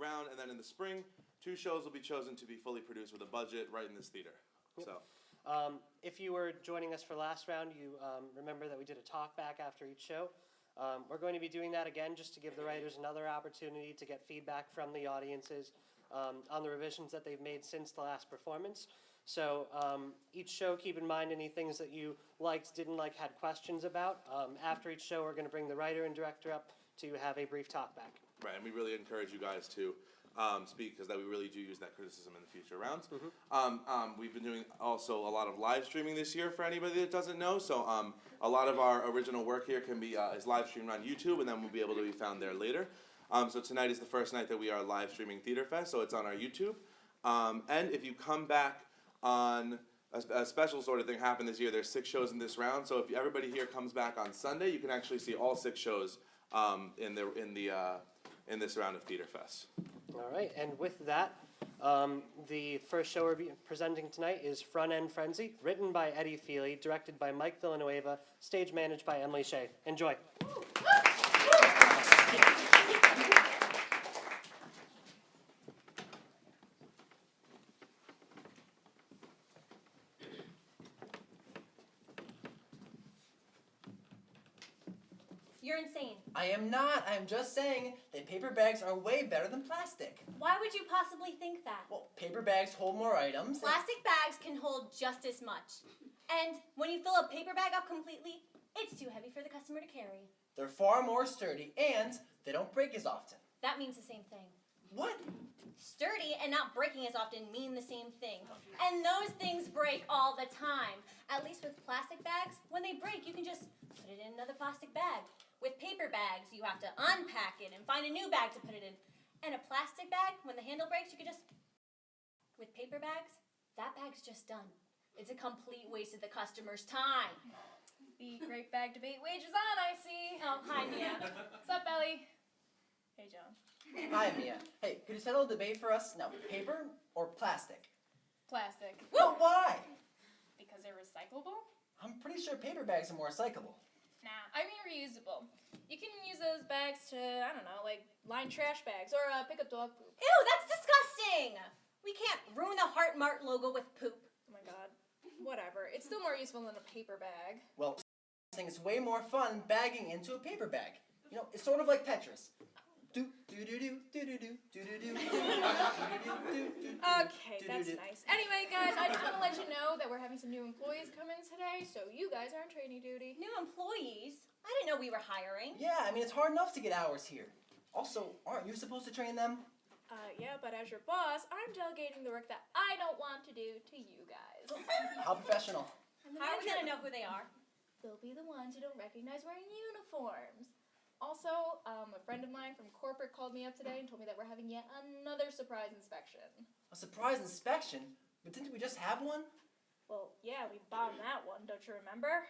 round, and then in the spring, 2 shows will be chosen to be fully produced with a budget right in this theater. Yep. So, if you were joining us for last round, you remember that we did a talk back after each show. We're going to be doing that again just to give the writers another opportunity to get feedback from the audiences on the revisions that they've made since the last performance. So each show, keep in mind any things that you liked, didn't like, had questions about. After each show, we're going to bring the writer and director up to have a brief talk back. right, and we really encourage you guys to speak, because that we really do use that criticism in the future rounds. We've been doing also a lot of live streaming this year for anybody that doesn't know. So a lot of our original work here can be is live streamed on YouTube, and then will be able to be found there later. So tonight is the first night that we are live streaming Theater Fest, so it's on our YouTube. And if you come back on a special sort of thing happened this year, there's 6 shows in this round. So if everybody here comes back on Sunday, you can actually see all 6 shows in this round of Theater Fest. All right, and with that, the first show we're presenting tonight is Front End Frenzy, written by Eddie Feely, directed by Mike Villanueva, stage managed by Emily Shea. Enjoy. You're insane. I am not. I'm just saying that paper bags are way better than plastic. Why would you possibly think that? Well, paper bags hold more items. Plastic bags can hold just as much. And when you fill a paper bag up completely, it's too heavy for the customer to carry. They're far more sturdy, and they don't break as often. That means the same thing. What? Sturdy and not breaking as often mean the same thing. And those things break all the time. At least with plastic bags, when they break, you can just put it in another plastic bag. With paper bags, you have to unpack it and find a new bag to put it in. And a plastic bag, when the handle breaks, you can just... With paper bags, that bag's just done. It's a complete waste of the customer's time. The great bag debate wages on, I see. Oh, hi, Mia. What's up, Ellie? Hey, John. Hi, Mia. Hey, could you settle a debate for us? Now, paper or plastic? Plastic. Well, why? Because they're recyclable? I'm pretty sure paper bags are more recyclable. Nah, I mean reusable. You can use those bags to, I don't know, like line trash bags or pick up dog poop. Ew, that's disgusting! We can't ruin the Heart Mart logo with poop. Oh my god. Whatever. It's still more useful than a paper bag. Well, I think it's way more fun bagging into a paper bag. You know, it's sort of like Tetris. Do do do do do do do do do do. Okay, that's nice. Anyway, guys, I just want to let you know that we're having some new employees come in today, so you guys are on training duty. New employees? I didn't know we were hiring. Yeah, I mean, it's hard enough to get hours here. Also, aren't you supposed to train them? Yeah, but as your boss, I'm delegating the work that I don't want to do to you guys. How professional. How are we gonna know who they are? They'll be the ones who don't recognize wearing uniforms. Also, a friend of mine from corporate called me up today and told me that we're having yet another surprise inspection. A surprise inspection? But didn't we just have one? Well, yeah, we bombed that one, don't you remember?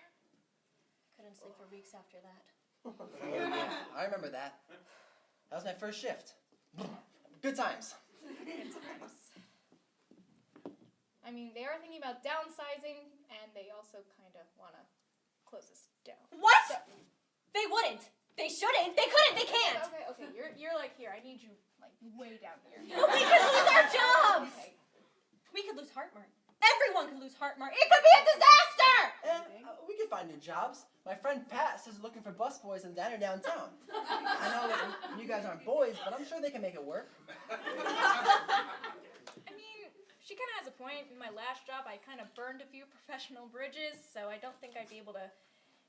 Couldn't sleep for weeks after that. Yeah, I remember that. That was my first shift. Good times. Good times. I mean, they are thinking about downsizing, and they also kind of want to close us down. What? So, They wouldn't. They shouldn't. They couldn't. They can't. okay. You're like here. I need you like way down here. We could lose our jobs. Okay. We could lose Heart Mart. Everyone could lose Heart Mart. It could be a disaster. And we could find new jobs. My friend Pat is looking for busboys in the diner downtown. I know that you guys aren't boys, but I'm sure they can make it work. I mean, she kind of has a point. In my last job, I kind of burned a few professional bridges, so I don't think I'd be able to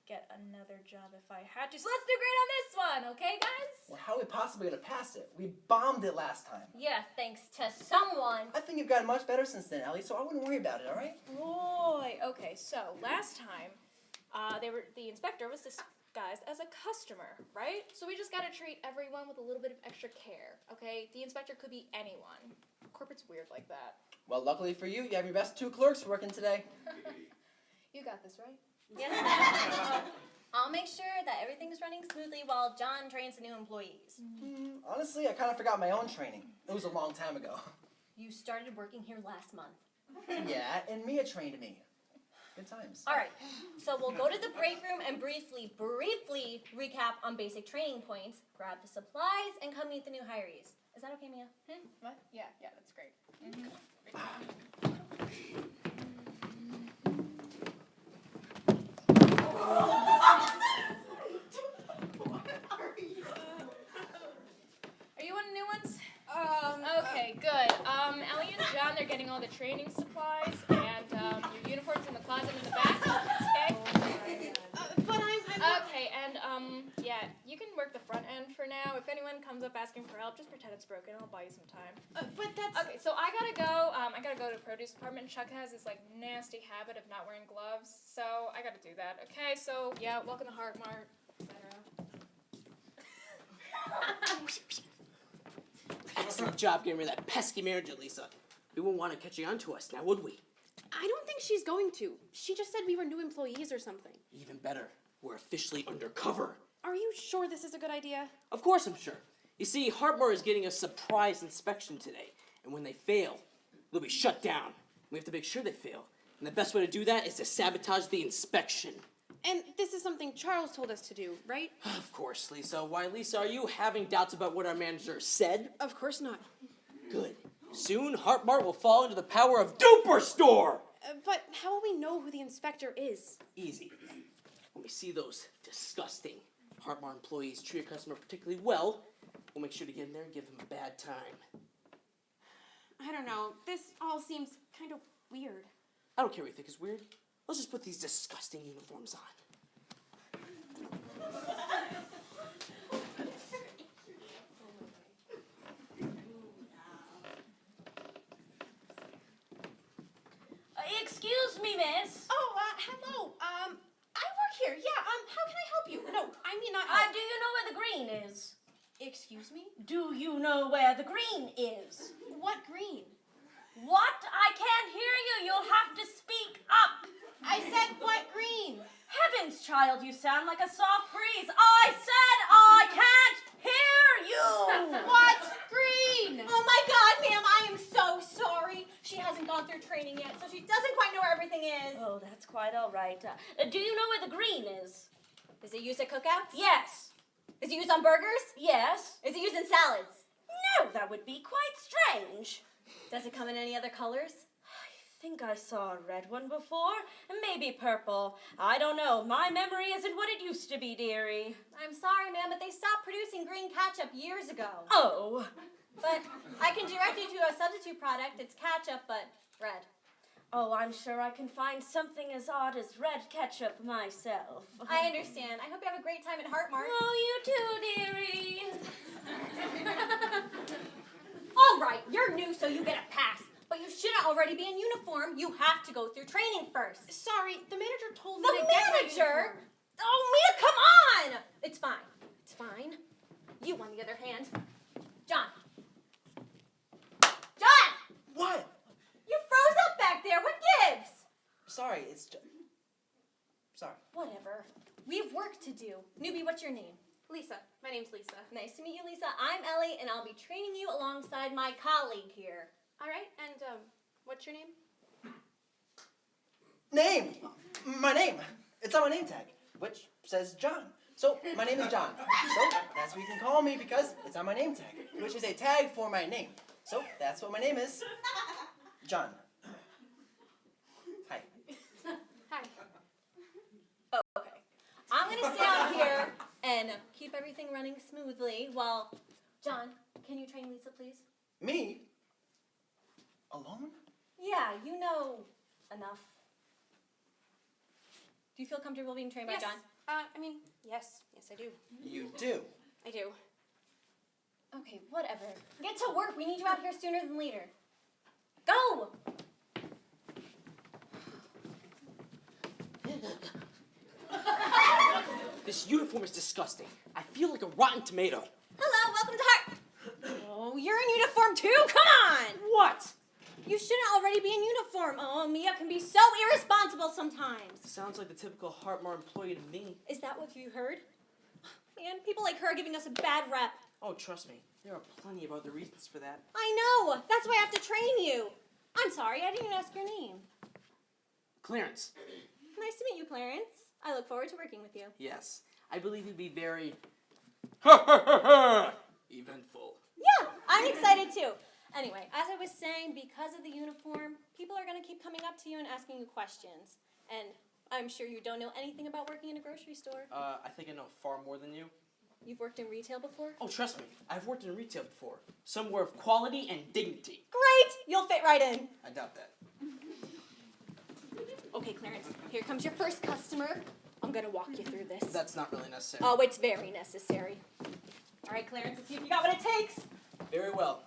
get another job if I had to. So let's do great on this one, okay, guys? Well, how are we possibly going to pass it? We bombed it last time. Yeah, thanks to someone. I think you've gotten much better since then, Ellie, so I wouldn't worry about it, all right? Boy, okay, so last time, the inspector was disguised as a customer, right? So we just gotta treat everyone with a little bit of extra care, okay? The inspector could be anyone. Corporate's weird like that. Well, luckily for you, you have your best 2 clerks working today. You got this, right? Yes, ma'am. I'll make sure that everything's running smoothly while John trains the new employees. Honestly, I kind of forgot my own training. It was a long time ago. You started working here last month. Yeah, and Mia trained me. Good times. All right, so we'll go to the break room and briefly recap on basic training points, grab the supplies, and come meet the new hirees. Is that okay, Mia? What? Yeah, that's great. Are you one of the new ones? Okay, good. Ellie and John, they're getting all the training supplies, and your uniform's in the closet in the back. Okay? But I'm Okay, and yeah, you can work the front end for now. If anyone comes up asking for help, just pretend it's broken. I'll buy you some time. but that's Okay, so I gotta go. I gotta go to the produce department. Chuck has this like nasty habit of not wearing gloves, so I gotta do that. Okay, so yeah, welcome to Heart Mart, etc. Excellent job getting rid of that pesky manager, Lisa. We wouldn't want to catch you onto us now, would we? I don't think she's going to. She just said we were new employees or something. Even better, we're officially undercover. Are you sure this is a good idea? Of course I'm sure. You see, Hartmore is getting a surprise inspection today, and when they fail, they'll be shut down. We have to make sure they fail, and the best way to do that is to sabotage the inspection. And this is something Charles told us to do, right? Of course, Lisa. Why, Lisa, are you having doubts about what our manager said? Of course not. Good. Soon, Hartmart will fall into the power of Duperstore! But how will we know who the inspector is? Easy. When we see those disgusting Hartmart employees treat a customer particularly well, we'll make sure to get in there and give them a bad time. I don't know. This all seems kind of weird. I don't care what you think is weird. Let's just put these disgusting uniforms on. Excuse me, miss. Oh, hello. I work here. Yeah, how can I help you? No, I mean not Do you know where the green is? Excuse me? Do you know where the green is? What green? What? I can't hear you. You'll have to speak up. I said what green? Heavens, child, you sound like a soft breeze. I said I can't hear you. What green? Oh my God, ma'am, I am so sorry. She hasn't gone through training yet, so she doesn't quite know where everything is. Oh, that's quite all right. Do you know where the green is? Is it used at cookouts? Yes. Is it used on burgers? Yes. Is it used in salads? No, that would be quite strange. Does it come in any other colors? I think I saw a red one before, and maybe purple. I don't know. My memory isn't what it used to be, dearie. I'm sorry, ma'am, but they stopped producing green ketchup years ago. Oh. But I can direct you to a substitute product. It's ketchup, but red. Oh, I'm sure I can find something as odd as red ketchup myself. I understand. I hope you have a great time at Heartmart. Oh, you too, dearie. All right, you're new, so you get a pass. But you shouldn't already be in uniform. You have to go through training first. Sorry, the manager told me The to get my manager? uniform. Oh, Mia, come on! It's fine. It's fine. You, on the other hand. John. John! What? You froze up back there. What gives? Sorry, it's just... Sorry. Whatever. We have work to do. Newbie, what's your name? Lisa. My name's Lisa. Nice to meet you, Lisa. I'm Ellie, and I'll be training you alongside my colleague here. All right, and what's your name? Name! My name. It's on my name tag, which says John. So, my name is John. So, that's what you can call me because it's on my name tag, which is a tag for my name. So, that's what my name is. John. Hi. Hi. Oh, okay. I'm going to stay out here and keep everything running smoothly while... John, can you train Lisa, please? Me? Alone? Yeah, you know enough. Do you feel comfortable being trained Yes. by John? I mean, yes, I do. You do. I do. Okay, whatever. Get to work. We need you out here sooner than later. Go! This uniform is disgusting. I feel like a rotten tomato. Hello, welcome to Heart. Oh, you're in uniform too? Come on! What? You shouldn't already be in uniform. Oh, Mia can be so irresponsible sometimes. Sounds like the typical Hartmart employee to me. Is that what you heard? Man, people like her are giving us a bad rep. Oh, trust me, there are plenty of other reasons for that. I know. That's why I have to train you. I'm sorry, I didn't even ask your name. Clarence. Nice to meet you, Clarence. I look forward to working with you. Yes, I believe you'd be very eventful. Yeah, I'm excited too. Anyway, as I was saying, because of the uniform, people are going to keep coming up to you and asking you questions. And I'm sure you don't know anything about working in a grocery store. I think I know far more than you. You've worked in retail before? Oh, trust me, I've worked in retail before. Somewhere of quality and dignity. Great! You'll fit right in. I doubt that. Okay, Clarence, here comes your first customer. I'm going to walk you through this. That's not really necessary. Oh, it's very necessary. All right, Clarence, let's see if you got what it takes. Very well.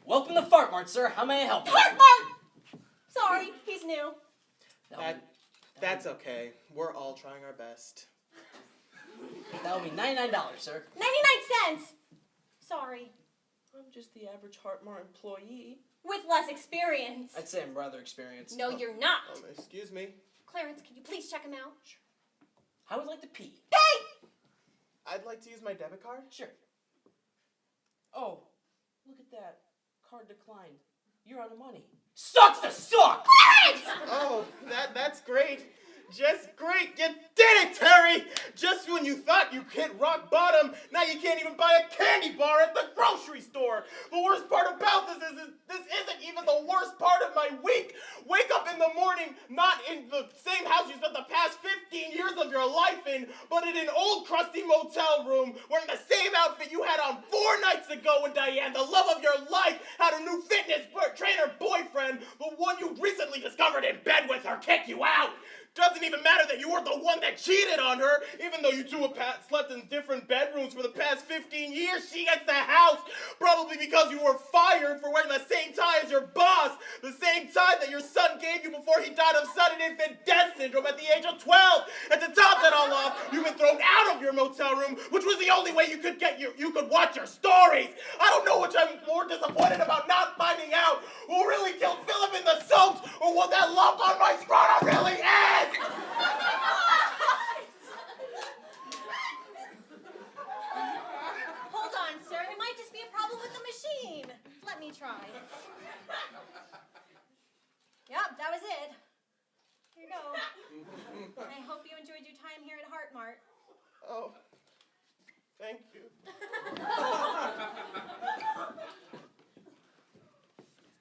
Welcome to Fart Mart, sir. How may I help you? Fart Mart! Sorry, he's new. That's okay. We're all trying our best. That'll be $99, sir. 99 cents! Sorry. I'm just the average Heart Mart employee. With less experience. I'd say I'm rather experienced. No, you're not. Excuse me. Clarence, can you please check him out? I would like to pee. Hey! I'd like to use my debit card. Sure. Oh, look at that. Card declined. You're out of money. Sucks to suck! Oh, that's great. Just great. You did it, Terry! Just when you thought you hit rock bottom, now you can't even buy a candy bar at the grocery store. The worst part about this is this isn't even the worst part of my week. Wake up in the morning, not in the same house you spent the past 15 years of your life in, but in an old crusty motel room, wearing the same outfit you had on 4 nights ago when Diane, the love of your life, had a new fitness trainer boyfriend, the one you recently discovered in bed with her, kick you out. Doesn't even matter that you were the one that cheated on her, even though you two have slept in different bedrooms for the past 15 years. She gets the house, probably because you were fired for wearing the same tie as your boss, the same tie that your son gave you before he died of sudden infant death syndrome at the age of 12. And to top that all off, you've been thrown out of your motel room, which was the only way you could watch your stories. I don't know which I'm more disappointed about not finding out who really killed Philip in the soaps, or what that lump on my scrotum really is. Hold on, sir. It might just be a problem with the machine. Let me try. Yep, that was it. Here you go. I hope you enjoyed your time here at Heart Mart. Oh, thank you.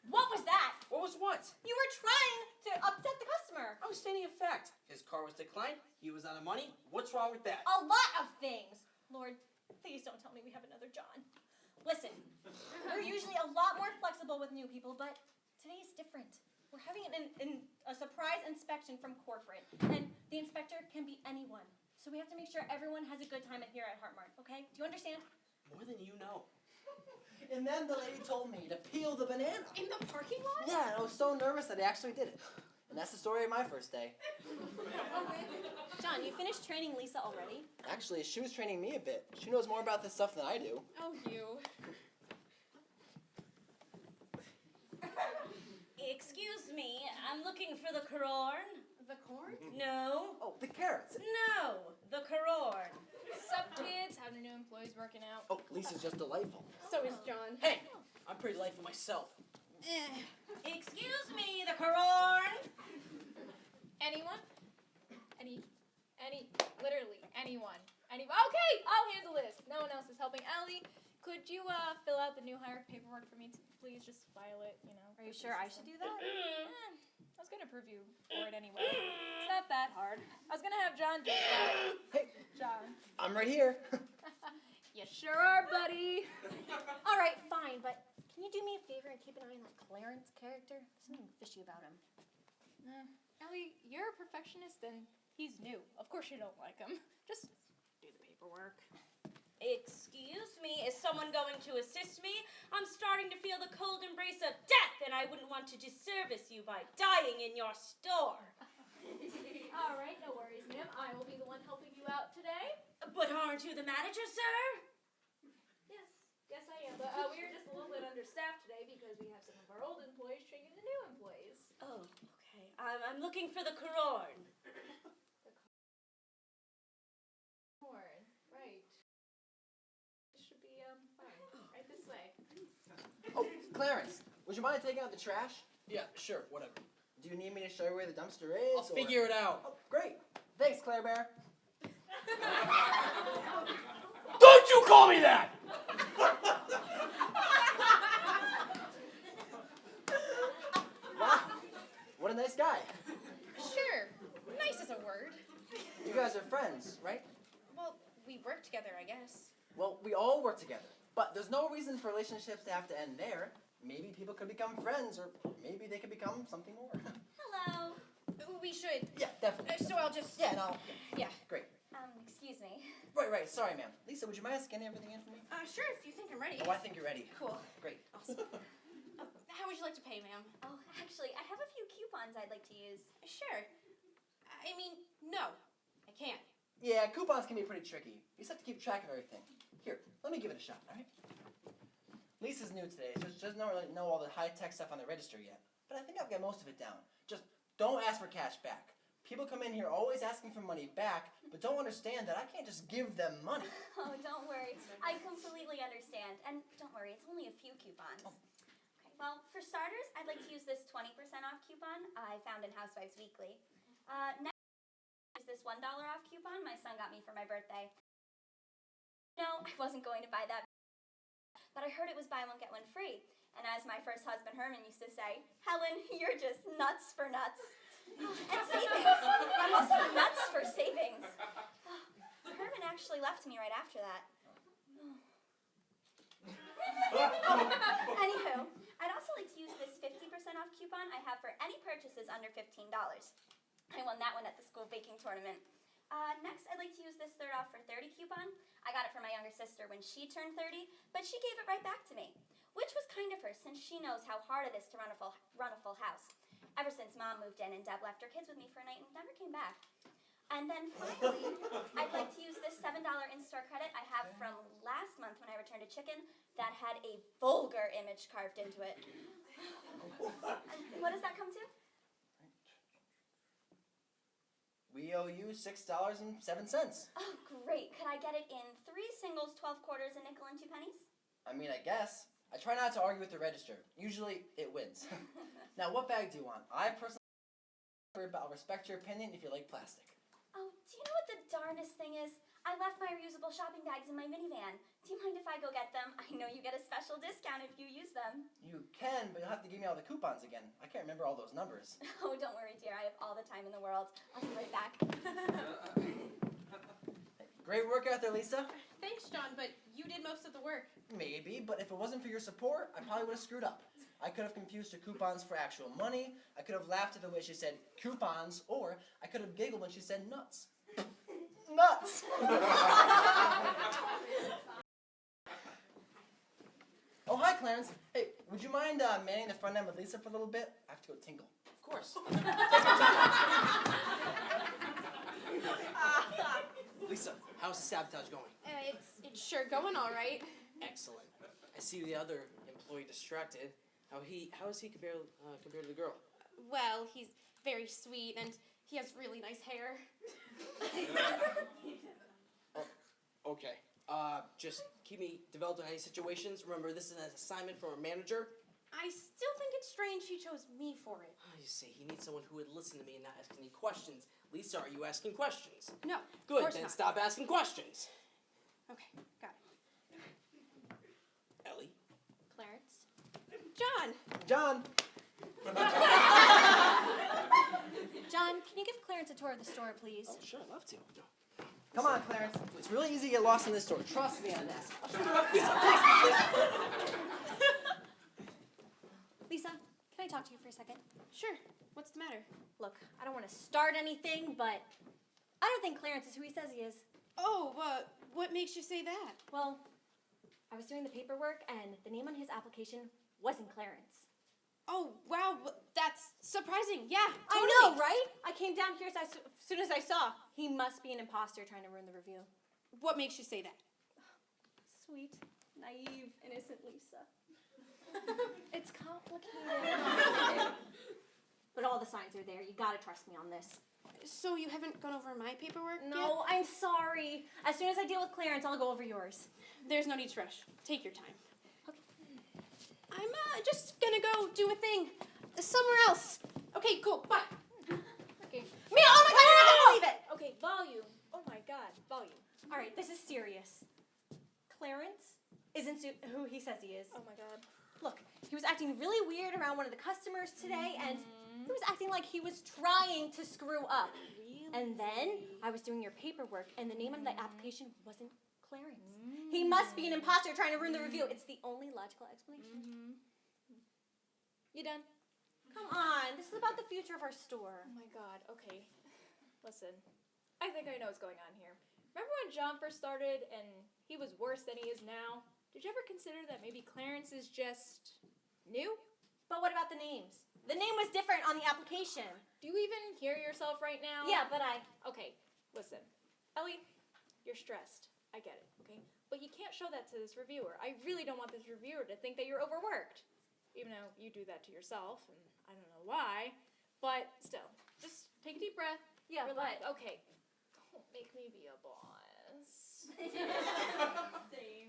What was that? What was what? You were trying to upset the customer. I was stating a fact. His car was declined. He was out of money. What's wrong with that? A lot of things. Lord, please don't tell me we have another John. Listen, we're usually a lot more flexible with new people, but today is different. We're having a surprise inspection from corporate, and the inspector can be anyone. So we have to make sure everyone has a good time here at Heart Mart, okay? Do you understand? More than you know. And then the lady told me to peel the banana. In the parking lot? Yeah, and I was so nervous that I actually did it. And that's the story of my first day. John, you finished training Lisa already? Actually, she was training me a bit. She knows more about this stuff than I do. Oh, you. Excuse me, I'm looking for the corn. The corn? No. Oh, the carrots. No, the corn. Sup, kids? How the new employees working out? Oh, Lisa's just delightful. So is John. Hey, I'm pretty delightful myself. Excuse me, the corn. Anyone? Literally anyone. Okay, I'll handle this. No one else is helping. Allie, could you fill out the new hire paperwork for me, please? Just file it, you know. Are you sure I should do that? I was gonna prove you for it anyway. It's not that hard. I was gonna have John do it. Hey, John. I'm right here. You sure are, buddy. All right, fine, but can you do me a favor and keep an eye on that Clarence character? There's something fishy about him. Ellie, you're a perfectionist and he's new. Of course you don't like him. Just do the paperwork. Excuse me, is someone going to assist me? I'm starting to feel the cold embrace of death, and I wouldn't want to disservice you by dying in your store. All right, no worries, ma'am. I will be the one helping you out today. But aren't you the manager, sir? Yes, I am. But we are just a little bit understaffed today because we have some of our old employees training the new employees. Oh, okay. I'm looking for the corn. Corn, right. It should be fine. Right this way. Oh, Clarence, would you mind taking out the trash? Yeah, sure, whatever. Do you need me to show you where the dumpster is? I'll figure it out. Oh, great. Thanks, Claire Bear. Don't you call me that! a nice guy. Sure, nice is a word. You guys are friends, right? Well, we work together, I guess. Well, we all work together. But there's no reason for relationships to have to end there. Maybe people could become friends, or maybe they could become something more. Hello. We should. Yeah, definitely. So I'll just. Yeah, no. Yeah. Great. Excuse me. Right. Sorry, ma'am. Lisa, would you mind scanning everything in for me? Sure, if you think I'm ready. Oh, I think you're ready. Cool. Great. Awesome. How would you like to pay, ma'am? Oh, actually, I have a few coupons I'd like to use. Sure. I mean, no, I can't. Yeah, coupons can be pretty tricky. You just have to keep track of everything. Here, let me give it a shot, all right? Lisa's new today, so she doesn't really know all the high-tech stuff on the register yet. But I think I've got most of it down. Just don't ask for cash back. People come in here always asking for money back, but don't understand that I can't just give them money. Oh, don't worry. I completely understand. And don't worry, it's only a few coupons. Oh. Okay, well, for starters, I'd like to use this 20% off coupon I found in Housewives Weekly. Next, use this $1 off coupon my son got me for my birthday. No, I wasn't going to buy that, but I heard it was buy one, get one free. And as my first husband, Herman, used to say, Helen, you're just nuts for nuts. And savings. I'm also nuts for savings. Herman actually left me right after that. Anywho, I'd also like to use this 50% off coupon I have for any purchases under $15. I won that one at the school baking tournament. Next, I'd like to use this third off for 30 coupon. I got it for my younger sister when she turned 30, but she gave it right back to me, which was kind of her since she knows how hard it is to run a full house. Ever since Mom moved in and Deb left her kids with me for a night and never came back. And then finally, I'd like to use this $7 in-store credit I have from last month when I returned a chicken that had a vulgar image carved into it. And what does that come to? We owe you $6.07. Oh, great. Could I get it in 3 singles, 12 quarters, a nickel, and 2 pennies? I mean, I guess. I try not to argue with the register. Usually, it wins. Now, what bag do you want? I personally, I'll respect your opinion if you like plastic. Oh, do you know what the darndest thing is? I left my reusable shopping bags in my minivan. Do you mind if I go get them? I know you get a special discount if you use them. You can, but you'll have to give me all the coupons again. I can't remember all those numbers. Oh, don't worry, dear. I have all the time in the world. I'll be right back. Great work out there, Lisa. Thanks, John, but you did most of the work. Maybe, but if it wasn't for your support, I probably would have screwed up. I could have confused her coupons for actual money. I could have laughed at the way she said coupons, or I could have giggled when she said nuts. Nuts! Oh, hi, Clarence. Hey, would you mind manning the front end with Lisa for a little bit? I have to go tinkle. Of course. Lisa, how's the sabotage going? It's sure going all right. Excellent. I see the other employee distracted. How is he compared to the girl? Well, he's very sweet and he has really nice hair. Okay. Just keep me developed in any situations. Remember, this is an assignment from a manager. I still think it's strange he chose me for it. You see, he needs someone who would listen to me and not ask any questions. Lisa, are you asking questions? No, Good, of course then not. stop asking questions. Okay, got it. Ellie? Clarence? John! John! John, can you give Clarence a tour of the store, please? Oh, sure, I'd love to. Come on, Clarence. It's really easy to get lost in this store. Trust me on this. Lisa, can I talk to you for a second? Sure, what's the matter? Look, I don't want to start anything, but I don't think Clarence is who he says he is. Oh, what makes you say that? Well, I was doing the paperwork, and the name on his application wasn't Clarence. Oh, wow, that's surprising. Yeah, I totally. know, right? I came down here as soon as I saw he must be an imposter trying to ruin the review. What makes you say that? Sweet, naive, innocent Lisa. It's complicated. But all the signs are there. You gotta trust me on this. So you haven't gone over my paperwork yet? No, I'm sorry. As soon as I deal with Clarence, I'll go over yours. There's no need to rush. Take your time. Okay. I'm just gonna go do a thing somewhere else. Okay, cool. Bye. Okay. Mia, oh my God, you're not gonna believe it! Okay, volume. Oh my God, volume. All right, this is serious. Clarence isn't who he says he is. Oh my God. Look, he was acting really weird around one of the customers today, and he was acting like he was trying to screw up. Really? And then I was doing your paperwork, and the name on the application wasn't Clarence. He must be an imposter trying to ruin the review. It's the only logical explanation. You done? Come on, this is about the future of our store. Oh my god, okay. Listen, I think I know what's going on here. Remember when John first started and he was worse than he is now? Did you ever consider that maybe Clarence is just new? But what about the names? The name was different on the application. Do you even hear yourself right now? Yeah, but I... Okay, listen. Ellie, you're stressed. I get it, okay? But you can't show that to this reviewer. I really don't want this reviewer to think that you're overworked. Even though you do that to yourself, and I don't know why. But still, just take a deep breath. Yeah, relax. but... Okay, don't make me be a boss.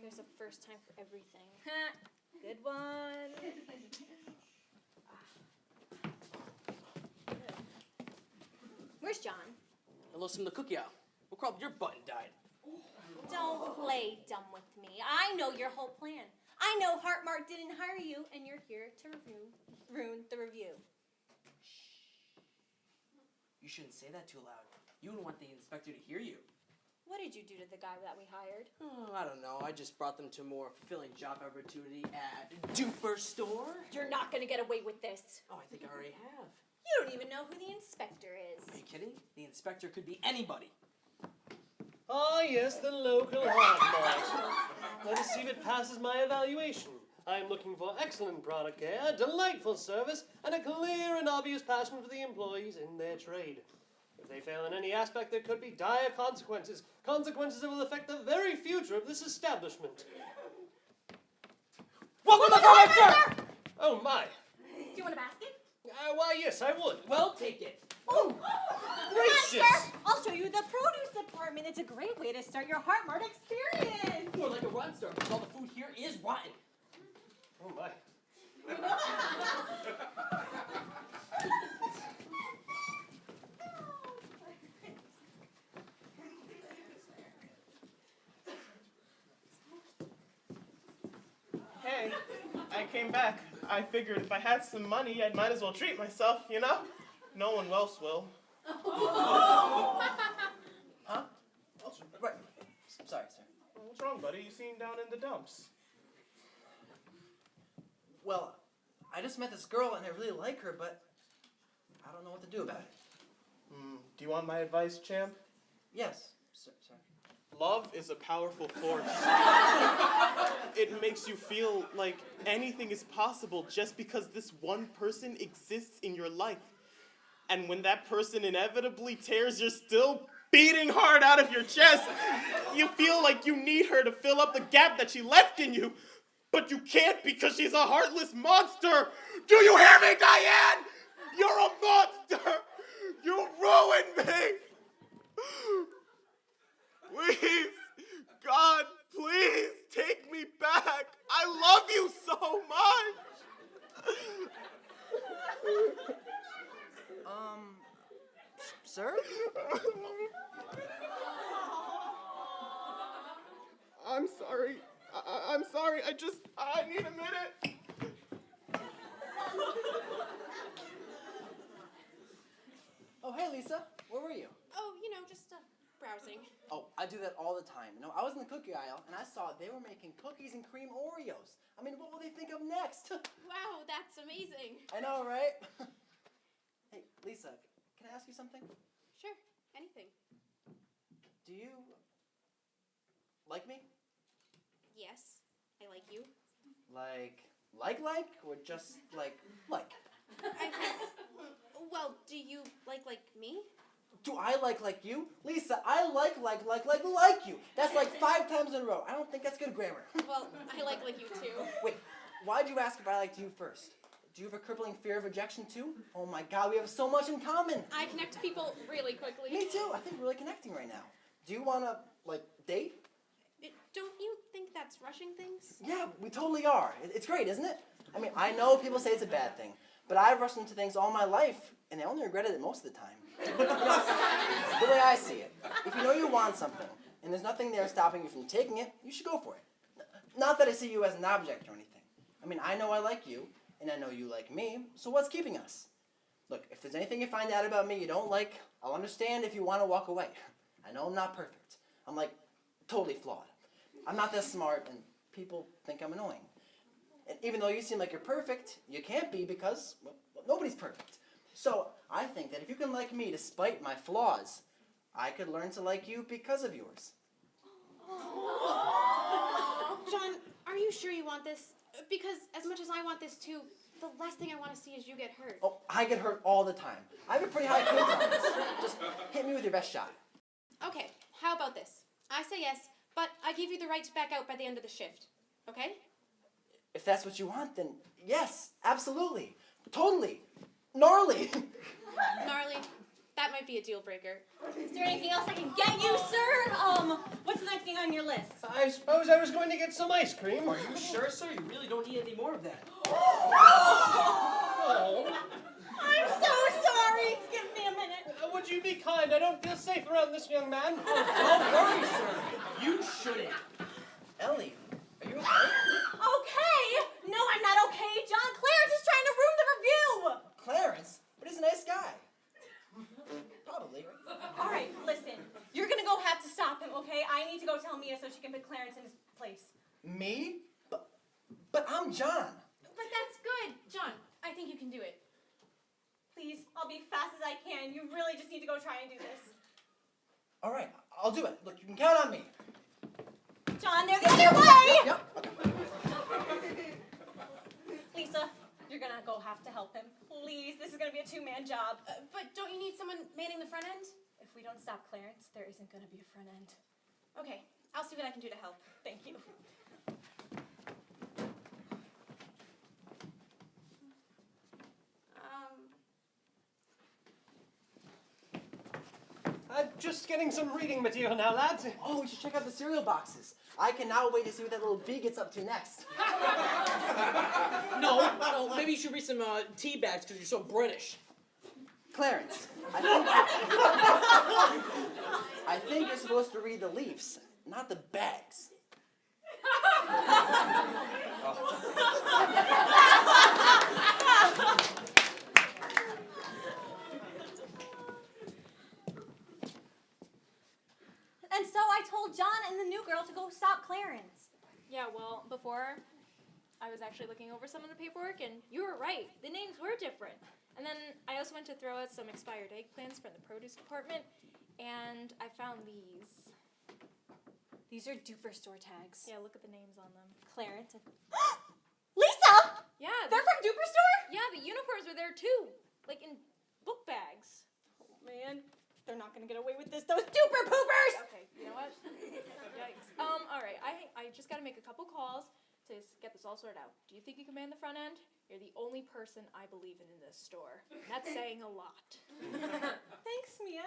There's a first time for everything. Good one. Where's John? I lost him in the cookie aisle. What crop your button died? Don't play dumb with me. I know your whole plan. I know Heartmart didn't hire you, and you're here to ruin the review. You shouldn't say that too loud. You wouldn't want the inspector to hear you. What did you do to the guy that we hired? Oh, I don't know. I just brought them to a more fulfilling job opportunity at Duper Store. You're not gonna get away with this. Oh, I think I already have. You don't even know who the inspector is. Are you kidding? The inspector could be anybody. Ah, yes, the local Heartmart. Let us see if it passes my evaluation. I am looking for excellent product care, delightful service, and a clear and obvious passion for the employees in their trade. If they fail in any aspect, there could be dire consequences. Consequences that will affect the very future of this establishment. Welcome to the sir! Oh, my. Do you want a basket? Why, yes, I would. Well, take it. Oh, Gracious! Sir, I'll show you the produce department. It's a great way to start your Heartmart experience. More like a run store, because all the food here is rotten. Oh, my. Hey, I came back. I figured if I had some money, I might as well treat myself, you know? No one else will. Huh? Right. Sorry, sir. What's wrong, buddy? You seem down in the dumps. Well, I just met this girl and I really like her, but I don't know what to do about it. Do you want my advice, champ? Yes, sir. Love is a powerful force. It makes you feel like anything is possible just because this one person exists in your life. And when that person inevitably tears your still beating heart out of your chest, you feel like you need her to fill up the gap that she left in you. But you can't because she's a heartless monster. Do you hear me, Diane? You're a monster. You ruined me. Please, God, please take me back. I love you so much. Sir? I'm sorry. I'm sorry. I need a minute. Oh, hey, Lisa. Where were you? Oh, just browsing. Oh, I do that all the time. I was in the cookie aisle, and I saw they were making cookies and cream Oreos. I mean, what will they think of next? Wow, that's amazing. I know, right? Hey, Lisa, can I ask you something? Sure, anything. Do you like me? Yes, I like you. Like, or just like? Well, do you like me? Do I like you? Lisa, I like you. That's like 5 times in a row. I don't think that's good grammar. Well, I like you too. Wait, why'd you ask if I liked you first? Do you have a crippling fear of rejection too? Oh my God, we have so much in common. I connect to people really quickly. Me too. I think we're really connecting right now. Do you wanna, date? Don't you think that's rushing things? Yeah, we totally are. It's great, isn't it? I mean, I know people say it's a bad thing, but I've rushed into things all my life, and I only regretted it most of the time. The way I see it, if you know you want something, and there's nothing there stopping you from taking it, you should go for it. Not that I see you as an object or anything. I mean, I know I like you, and I know you like me, so what's keeping us? Look, if there's anything you find out about me you don't like, I'll understand if you want to walk away. I know I'm not perfect. I'm like, totally flawed. I'm not that smart, and people think I'm annoying. And even though you seem like you're perfect, you can't be because, well, nobody's perfect. So I think that if you can like me despite my flaws, I could learn to like you because of yours. John, are you sure you want this? Because as much as I want this too, the last thing I want to see is you get hurt. Oh, I get hurt all the time. I have a pretty high kill tolerance. Just hit me with your best shot. Okay, how about this? I say yes, but I give you the right to back out by the end of the shift. Okay? If that's what you want, then yes, absolutely. Totally. Gnarly. Gnarly, that might be a deal breaker. Is there anything else I can get you, sir? What's the next thing on your list? I suppose I was going to get some ice cream. Are you sure, sir? You really don't need any more of that. Oh. I'm so sorry. Give me a minute. Would you be kind? I don't feel safe around this young man. Don't worry, sir. You shouldn't. Ellie, are you okay? Okay. No, I'm not okay. John Clarence is trying to ruin the review. Clarence? But he's a nice guy. Probably. All right, listen. You're gonna go have to stop him, okay? I need to go tell Mia so she can put Clarence in his place. Me? But I'm John. But that's good. John, I think you can do it. Please, I'll be fast as I can. You really just need to go try and do this. All right, I'll do it. Look, you can count on me. John, they're the other way! Yep. Okay. Lisa, you're gonna go have to help him. Please, this is gonna be a two-man job. But don't you need someone manning the front end? If we don't stop Clarence, there isn't gonna be a front end. Okay, I'll see what I can do to help. Thank you. Just getting some reading material now, lads. Oh, we should check out the cereal boxes. I cannot wait to see what that little bee gets up to next. No, maybe you should read some tea bags because you're so British. Clarence, I think you're supposed to read the leaves, not the bags. And so I told John and the new girl to go stop Clarence. Yeah, well, before I was actually looking over some of the paperwork, and you were right. The names were different. And then I also went to throw out some expired eggplants from the produce department, and I found these. These are duper store tags. Yeah, look at the names on them. Clarence and... Lisa! Yeah, They're from Duper Store? yeah, the uniforms were there too, like in book bags. Man, they're not gonna get away with this. Those duper poopers! Okay, you know what? Yikes. All right, I just gotta make a couple calls to get this all sorted out. Do you think you can man the front end? You're the only person I believe in this store. And that's saying a lot. Thanks, Mia.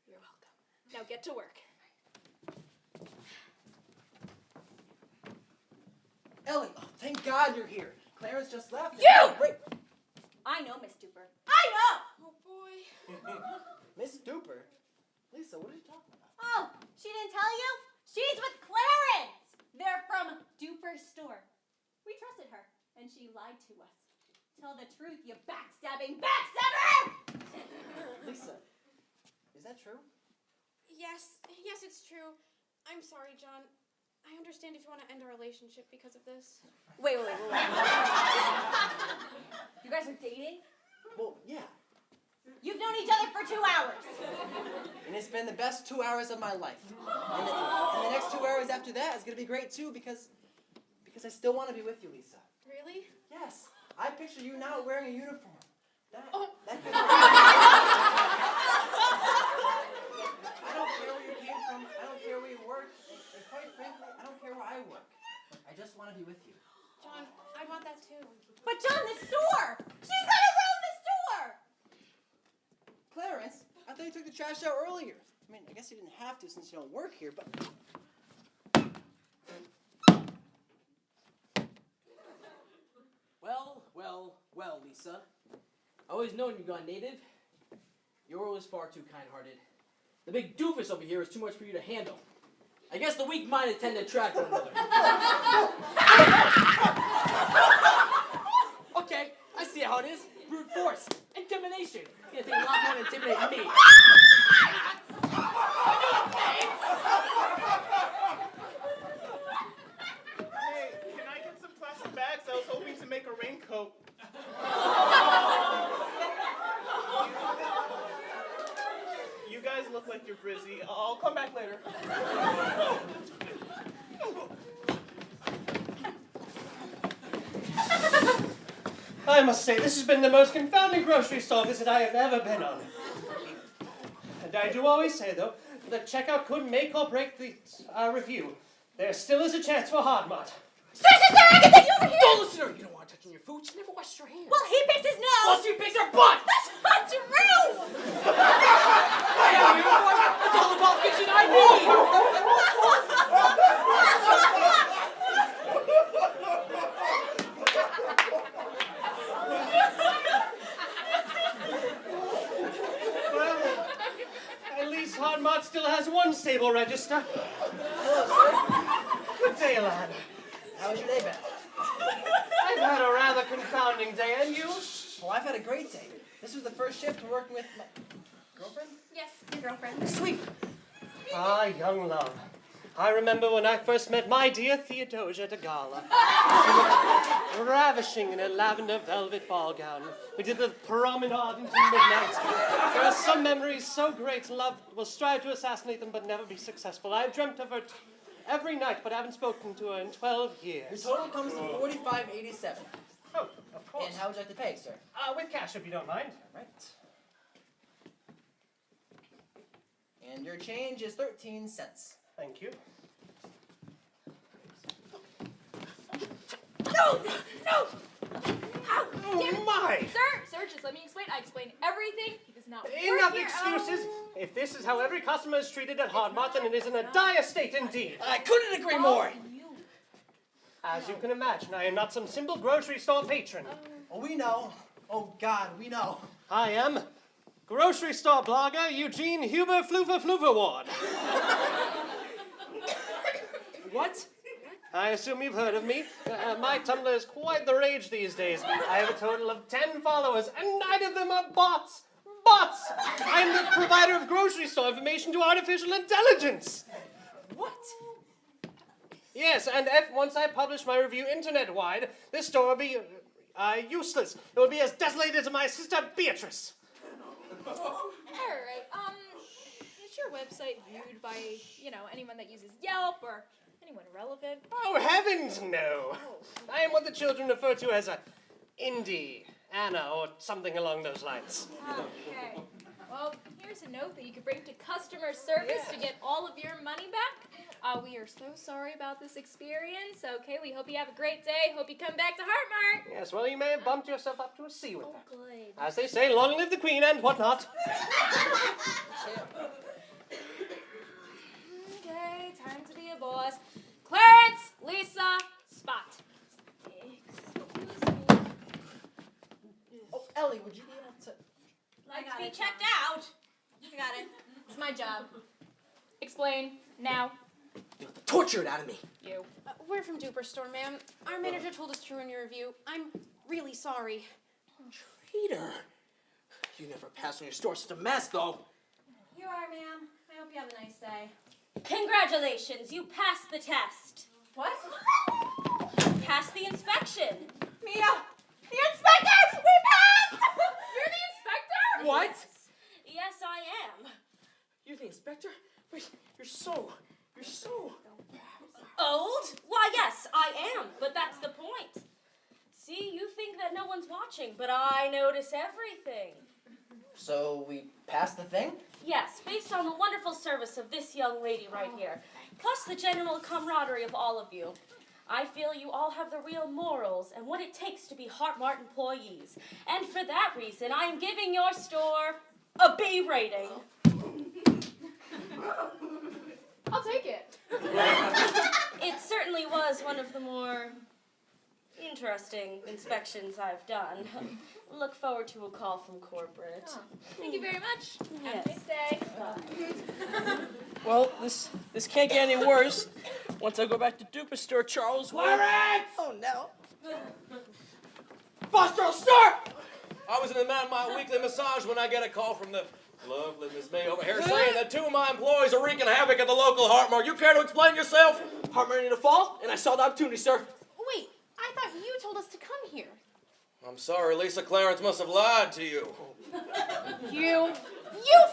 You're welcome. Now get to work. Ellie, oh, thank God you're here. Clarence just left. You! Great. I know, Miss Duper. I know! Oh boy. Miss Duper? Lisa, what are you talking about? Oh, she didn't tell you? She's with Clarence! They're from Duper Store. We trusted her, and she lied to us. Tell the truth, you backstabbing backstabber! Lisa, is that true? Yes, it's true. I'm sorry, John. I understand if you want to end our relationship because of this. Wait. You guys are dating? Well, yeah. You've known each other for 2 hours. And it's been the best 2 hours of my life. And the next 2 hours after that is going to be great too because I still want to be with you, Lisa. Really? Yes. I picture you now wearing a uniform. That could I don't care where you came from. I don't care where you work. And quite frankly, I don't care where I work. I just want to be with you. John, I want that too. But John, the store! She's gonna ruin the store! Clarence, I thought you took the trash out earlier. I mean, I guess you didn't have to since you don't work here, but... Well, Lisa. I always known you gone native. You're always far too kind-hearted. The big doofus over here is too much for you to handle. I guess the weak-minded tend to attract one another. Okay, I see how it is. Brute force, intimidation. It's gonna take a lot more to intimidate me. Hey, can I get some plastic bags? I was hoping to make a raincoat. You guys look like you're busy. I'll come back later. I must say, this has been the most confounding grocery store visit I have ever been on. And I do always say, though, that checkout could make or break the review. There still is a chance for Hard Mart. Sir, I can take you over here! Don't listen to her. You don't want to touch on your food. She never washed her hands. Well, he picks his nose! Well, she picks her butt! That's not true! I have you before. That's all the qualification I need. Well, at least Hard Mart still has one stable register. Hello, sir. Good day, lad. How was your day been? I've had a rather confounding day, and you? Oh, I've had a great day. This was the first shift working with my girlfriend? Yes, your girlfriend. Sweet. Ah, young love. I remember when I first met my dear Theodosia at a gala. She looked ravishing in a lavender velvet ball gown. We did the promenade until midnight. There are some memories so great, love will strive to assassinate them but never be successful. I've dreamt of her every night, but I haven't spoken to her in 12 Your years. total comes to $45.87. Oh, of course. And how would you like to pay, sir? With cash, if you don't mind. Right. And your change is 13 cents. Thank you. No! Ow! Oh, my! Sir, just let me explain. I explained everything. He does not work Enough here. excuses. If this is how every customer is treated at Hard Mart, then it is in a dire state indeed. I couldn't agree more. As you can imagine, I am not some simple grocery store patron. Oh, we know. Oh, God, we know. I am grocery store blogger Eugene Huber Fluver Ward. What? I assume you've heard of me. My Tumblr is quite the rage these days. I have a total of 10 followers, and 9 of them are bots. Bots! I'm the provider of grocery store information to artificial intelligence. What? Yes, and once I publish my review internet-wide, this store will be useless. It will be as desolated as my sister Beatrice. Alright, is your website viewed by, anyone that uses Yelp or anyone relevant? Oh, heavens, no. I am what the children refer to as a indie Anna or something along those lines. Okay. Well, here's a note that you can bring to customer service to get all of your money back. We are so sorry about this experience. Okay, we hope you have a great day. Hope you come back to Heart Mart. Yes, well, you may have bumped yourself up to a C with that. Good. As they say, long live the Queen and whatnot. Okay, time to be a boss. Clarence, Lisa, Spot. Oh, Ellie, would you be able to... Like to be checked out. I got it. It's my job. Explain now. You have to torture it out of me. You. We're from Duper Store, ma'am. Our manager told us to ruin your review. I'm really sorry. Traitor. You never pass on your store. Such a mess, though. You are, ma'am. I hope you have a nice day. Congratulations, you passed the test. What? Passed the inspection. Mia! The inspector! We passed! You're the inspector? What? Yes, I am. You're the inspector? Wait, you're so Old? Why, yes, I am, but that's the point. See, you think that no one's watching, but I notice everything. So we passed the thing? Yes, based on the wonderful service of this young lady right here, plus the general camaraderie of all of you. I feel you all have the real morals and what it takes to be Heart Mart employees. And for that reason, I am giving your store a B rating. I'll take it. It certainly was one of the more interesting inspections I've done. Look forward to a call from corporate. Oh, thank you very much. Have Yes. a nice day. Bye. Well, this can't get any worse. Once I go back to Duper's store, Charles will... Clarence! Oh, no. Buster, stop! I was in the middle of my weekly massage when I get a call from the lovely Miss May over here saying that 2 of my employees are wreaking havoc at the local Heart Mart. You care to explain yourself? Heart Mart in the fall, and I saw the opportunity, sir. Wait, I thought you told us to come here. I'm sorry, Lisa. Clarence must have lied to you. You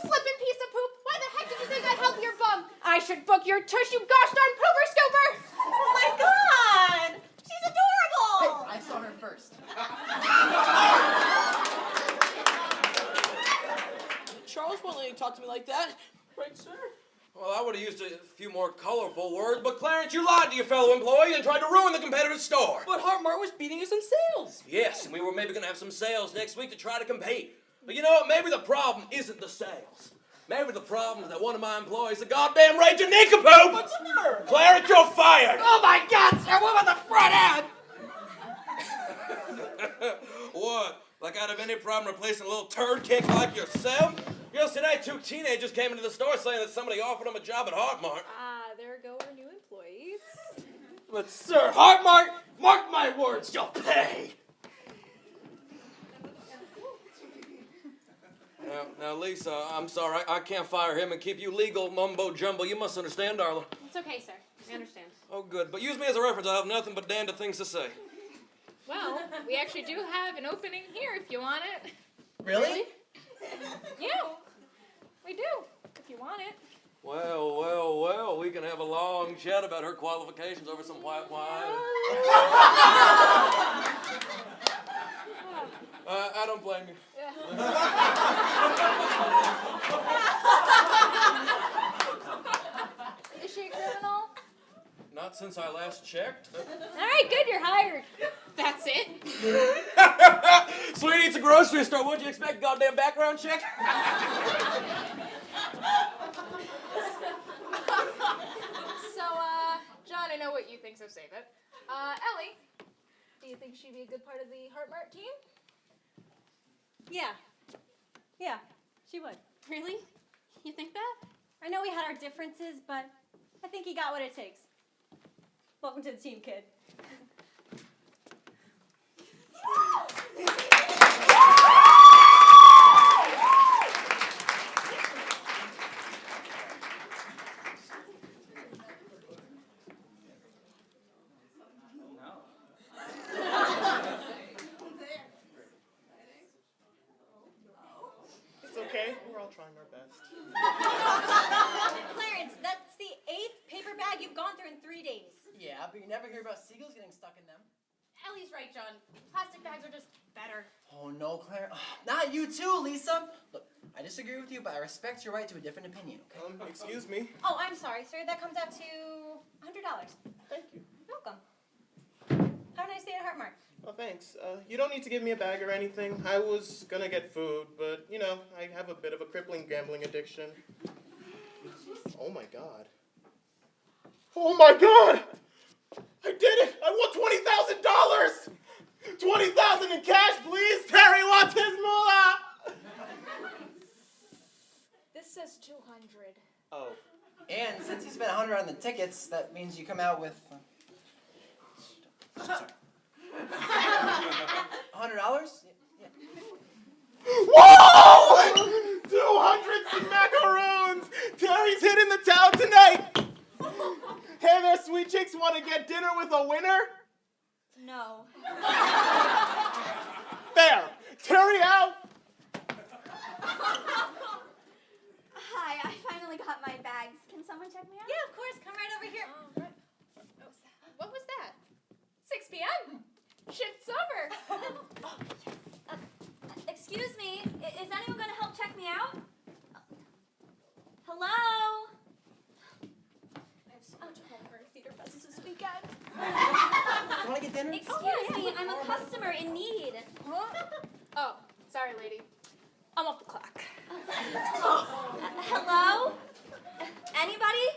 flippin' piece of poop! Why the heck did you think I'd help your bum? I should book your tush, you gosh darn pooper scooper! Oh my god! She's adorable! I saw her first. Charles won't let you talk to me like that. Right, sir? Well, I would have used a few more colorful words, but Clarence, you lied to your fellow employee and tried to ruin the competitor's store. But Heart Mart was beating us in sales. Yes, and we were maybe going to have some sales next week to try to compete. But you know what? Maybe the problem isn't the sales. Maybe the problem is that one of my employees is a goddamn raging nincompoop! But sir! Clarence, you're fired! Oh my God, sir! What about the front end? What? Like I'd have any problem replacing a little turd kick like yourself? Just today, 2 teenagers came into the store saying that somebody offered them a job at Heart Mart. There go our new employees. But sir, Heart Mart, mark my words, you'll pay. Now, Lisa, I'm sorry. I can't fire him and keep you legal mumbo-jumbo. You must understand, darling. It's okay, sir. We understand. Oh, good. But use me as a reference. I have nothing but damned things to say. Well, we actually do have an opening here if you want it. Really? Yeah, we do, if you want it. Well, well, well. We can have a long chat about her qualifications over some white wine. I don't blame you. Is she a criminal? Not since I last checked. All right, good, you're hired. That's it. Sweetie, it's a grocery store. What'd you expect? Goddamn background check? So, John, I know what you think, so save it. Ellie, do you think she'd be a good part of the Heart Mart team? Yeah. Yeah, she would. Really? You think that? I know we had our differences, but I think he got what it takes. Welcome to the team, kid. It's okay. We're all trying our best. Clarence, that's the 8th paper bag you've gone through in 3 days. Yeah, but you never hear about seagulls getting stuck in them. Ellie's right, John. Plastic bags are just better. Oh no, Claire. Not you too, Lisa. Look, I disagree with you, but I respect your right to a different opinion, okay? Excuse me. Oh, I'm sorry, sir. That comes out to $100. Thank you. You're welcome. Have a nice day at Heart Mart. Well, thanks. You don't need to give me a bag or anything. I was gonna get food, but, you know, I have a bit of a crippling gambling addiction. Oh my god. Oh my god! I did it! I won $20,000! $20,000 in cash, please! Terry wants his moolah! This says 200. Oh. And since you spent $100 on the tickets, that means you come out with $100? Yeah. Whoa! 200 macaroons! Terry's hitting the town tonight! Hey there, sweet chicks, want to get dinner with a winner? No. There! Terry out! Hi, I finally got my bags. Can someone check me out? Yeah, of course. Come right over here. What was that? 6 p.m. Shift's over. Excuse me, is anyone going to help check me out? Hello? I have so much homework. Theater fest this weekend. You want to get dinner? Excuse me, I'm a customer in need. Oh, sorry, lady. I'm off the clock. Hello? Anybody?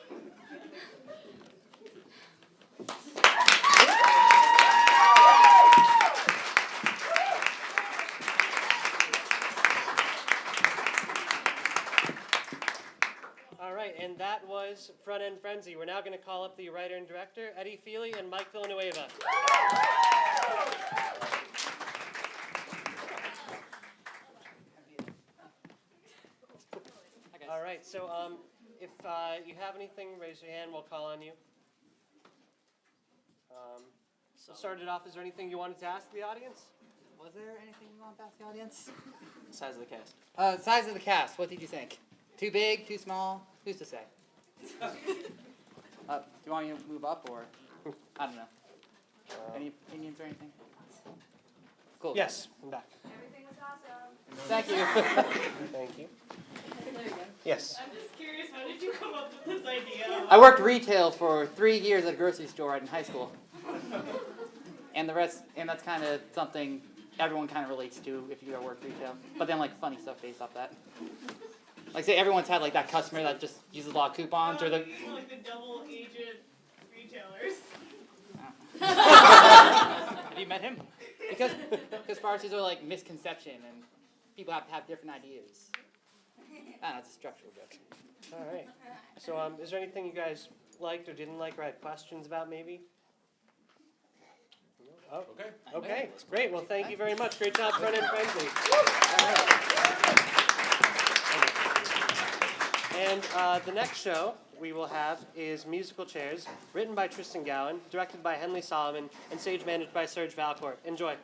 All right, and that was Front End Frenzy. We're now going to call up the writer and director, Eddie Feely and Mike Villanueva. All right, so if you have anything, raise your hand. We'll call on you. So start it off. Is there anything you wanted to ask the audience? Was there anything you want to ask the audience? Size of the cast. Size of the cast. What did you think? Too big? Too small? Who's to say? Do you want me to move up or? I don't know. Any opinions or anything? Cool. Yes, I'm back. Everything was awesome. Thank you. Thank you. Yes. I'm just curious, how did you come up with this idea? I worked retail for 3 years at a grocery store in high school. And that's kind of something everyone kind of relates to if you ever work retail. But then like funny stuff based off that. Like say everyone's had like that customer that just uses a lot of coupons or the. Like the double agent retailers. Have you met him? Because pharmacies are like misconception and people have to have different ideas. I don't know, it's a structural joke. All right. So is there anything you guys liked or didn't like or had questions about maybe? Oh, Okay. okay. Great. Well, thank you very much. Great job, Front End Frenzy. And the next show we will have is Musical Chairs, written by Tristan Gowan, directed by Henley Solomon, and stage managed by Serge Valcourt. Enjoy.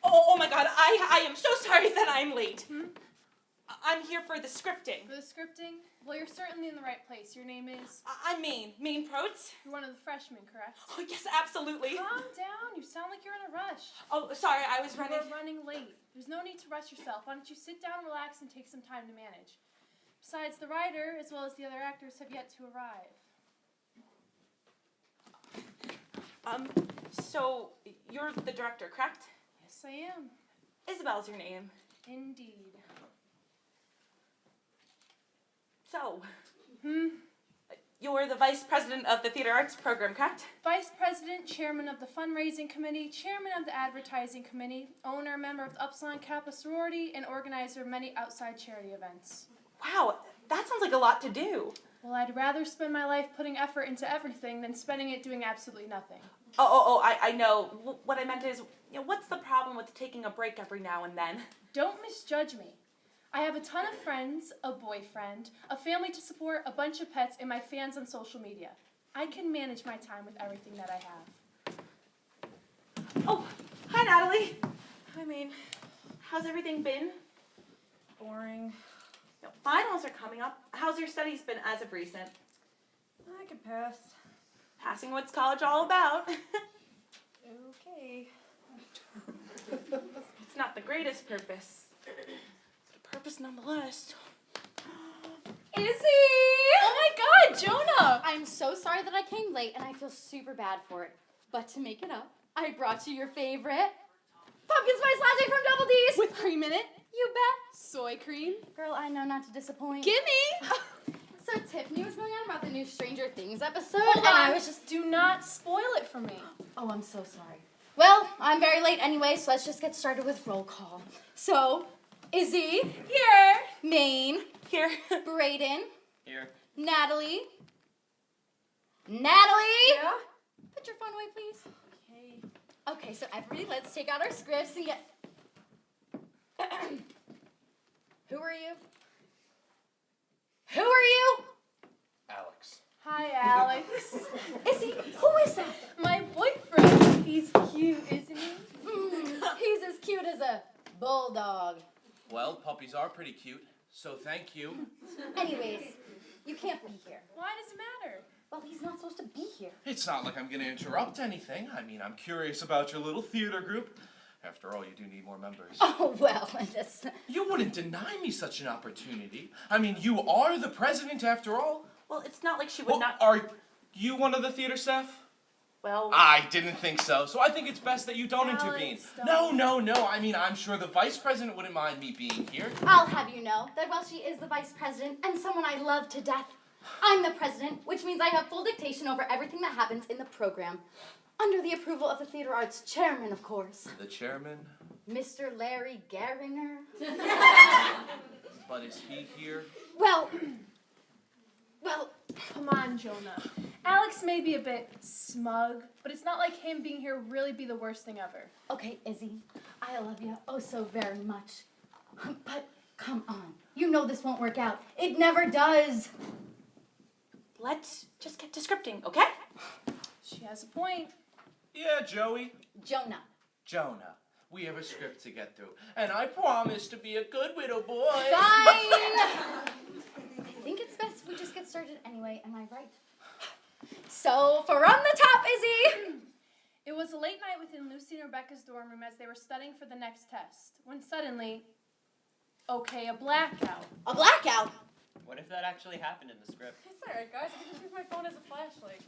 Oh my god, I am so sorry that I'm late. I'm here for the scripting. For the scripting? Well, you're certainly in the right place. Your name is... I'm Maine Protes. You're one of the freshmen, correct? Oh, yes, absolutely. Calm down. You sound like you're in a rush. Oh, sorry, I was running... You're running late. There's no need to rush yourself. Why don't you sit down, relax, and take some time to manage? Besides, the writer, as well as the other actors, have yet to arrive. So, you're the director, correct? Yes, I am. Isabel's your name. Indeed. So, you're the vice president of the theater arts program, correct? Vice president, chairman of the fundraising committee, chairman of the advertising committee, owner, member of the Upsilon Kappa sorority, and organizer of many outside charity events. Wow, that sounds like a lot to do. Well, I'd rather spend my life putting effort into everything than spending it doing absolutely nothing. I know. What I meant is, what's the problem with taking a break every now and then? Don't misjudge me. I have a ton of friends, a boyfriend, a family to support, a bunch of pets, and my fans on social media. I can manage my time with everything that I have. Oh, hi, Natalie. How's everything been? Boring. Finals are coming up. How's your studies been as of recent? I could pass. passing what's college all about. Okay. It's not the greatest purpose, but a purpose nonetheless. Izzy! Oh my God, Jonah! I'm so sorry that I came late, and I feel super bad for it. But to make it up, I brought you your favorite pumpkin spice latte from Double D's with cream in it. You bet. Soy cream. Girl, I know not to disappoint. Gimme! So Tiffany was going on about the new Stranger Things episode, and I was just, do not spoil it for me. Oh, I'm so sorry. Well, I'm very late anyway, so let's just get started with roll call. So, Izzy. Here. Maine. Here. Brayden. Here. Natalie. Yeah? Put your phone away, please. Okay. Okay, so everybody, let's take out our scripts and get... Who are you? Who are you? Alex. Hi, Alex. Izzy, who is that? My boyfriend. He's cute, isn't he? He's as cute as a bulldog. Well, puppies are pretty cute, so thank you. Anyways, you can't be here. Why does it matter? Well, he's not supposed to be here. It's not like I'm gonna interrupt anything. I mean, I'm curious about your little theater group. After all, you do need more members. Oh, well, that's... You wouldn't deny me such an opportunity. I mean, you are the president after all. Well, it's not like she would Well, not. are you one of the theater staff? Well, I didn't think so, so I think it's best that you don't intervene. No. I mean, I'm sure the vice president wouldn't mind me being here. I'll have you know that while she is the vice president and someone I love to death, I'm the president, which means I have full dictation over everything that happens in the program. Under the approval of the theater arts chairman, of course. The chairman? Mr. Larry Geringer. But is he here? Well, come on, Jonah. Alex may be a bit smug, but it's not like him being here really be the worst thing ever. okay, Izzy, I love you oh so very much. But come on, you know this won't work out. It never does. let's just get to scripting, okay? She has a point. Yeah, Joey. Jonah. We have a script to get through, and I promise to be a good widow boy. Fine! I think it's best if we just get started anyway, am I right? So, from the top, Izzy! It was a late night within Lucy and Rebecca's dorm room as they were studying for the next test, when suddenly, a blackout. A blackout? What if that actually happened in the script? It's alright, guys. I can just use my phone as a flashlight.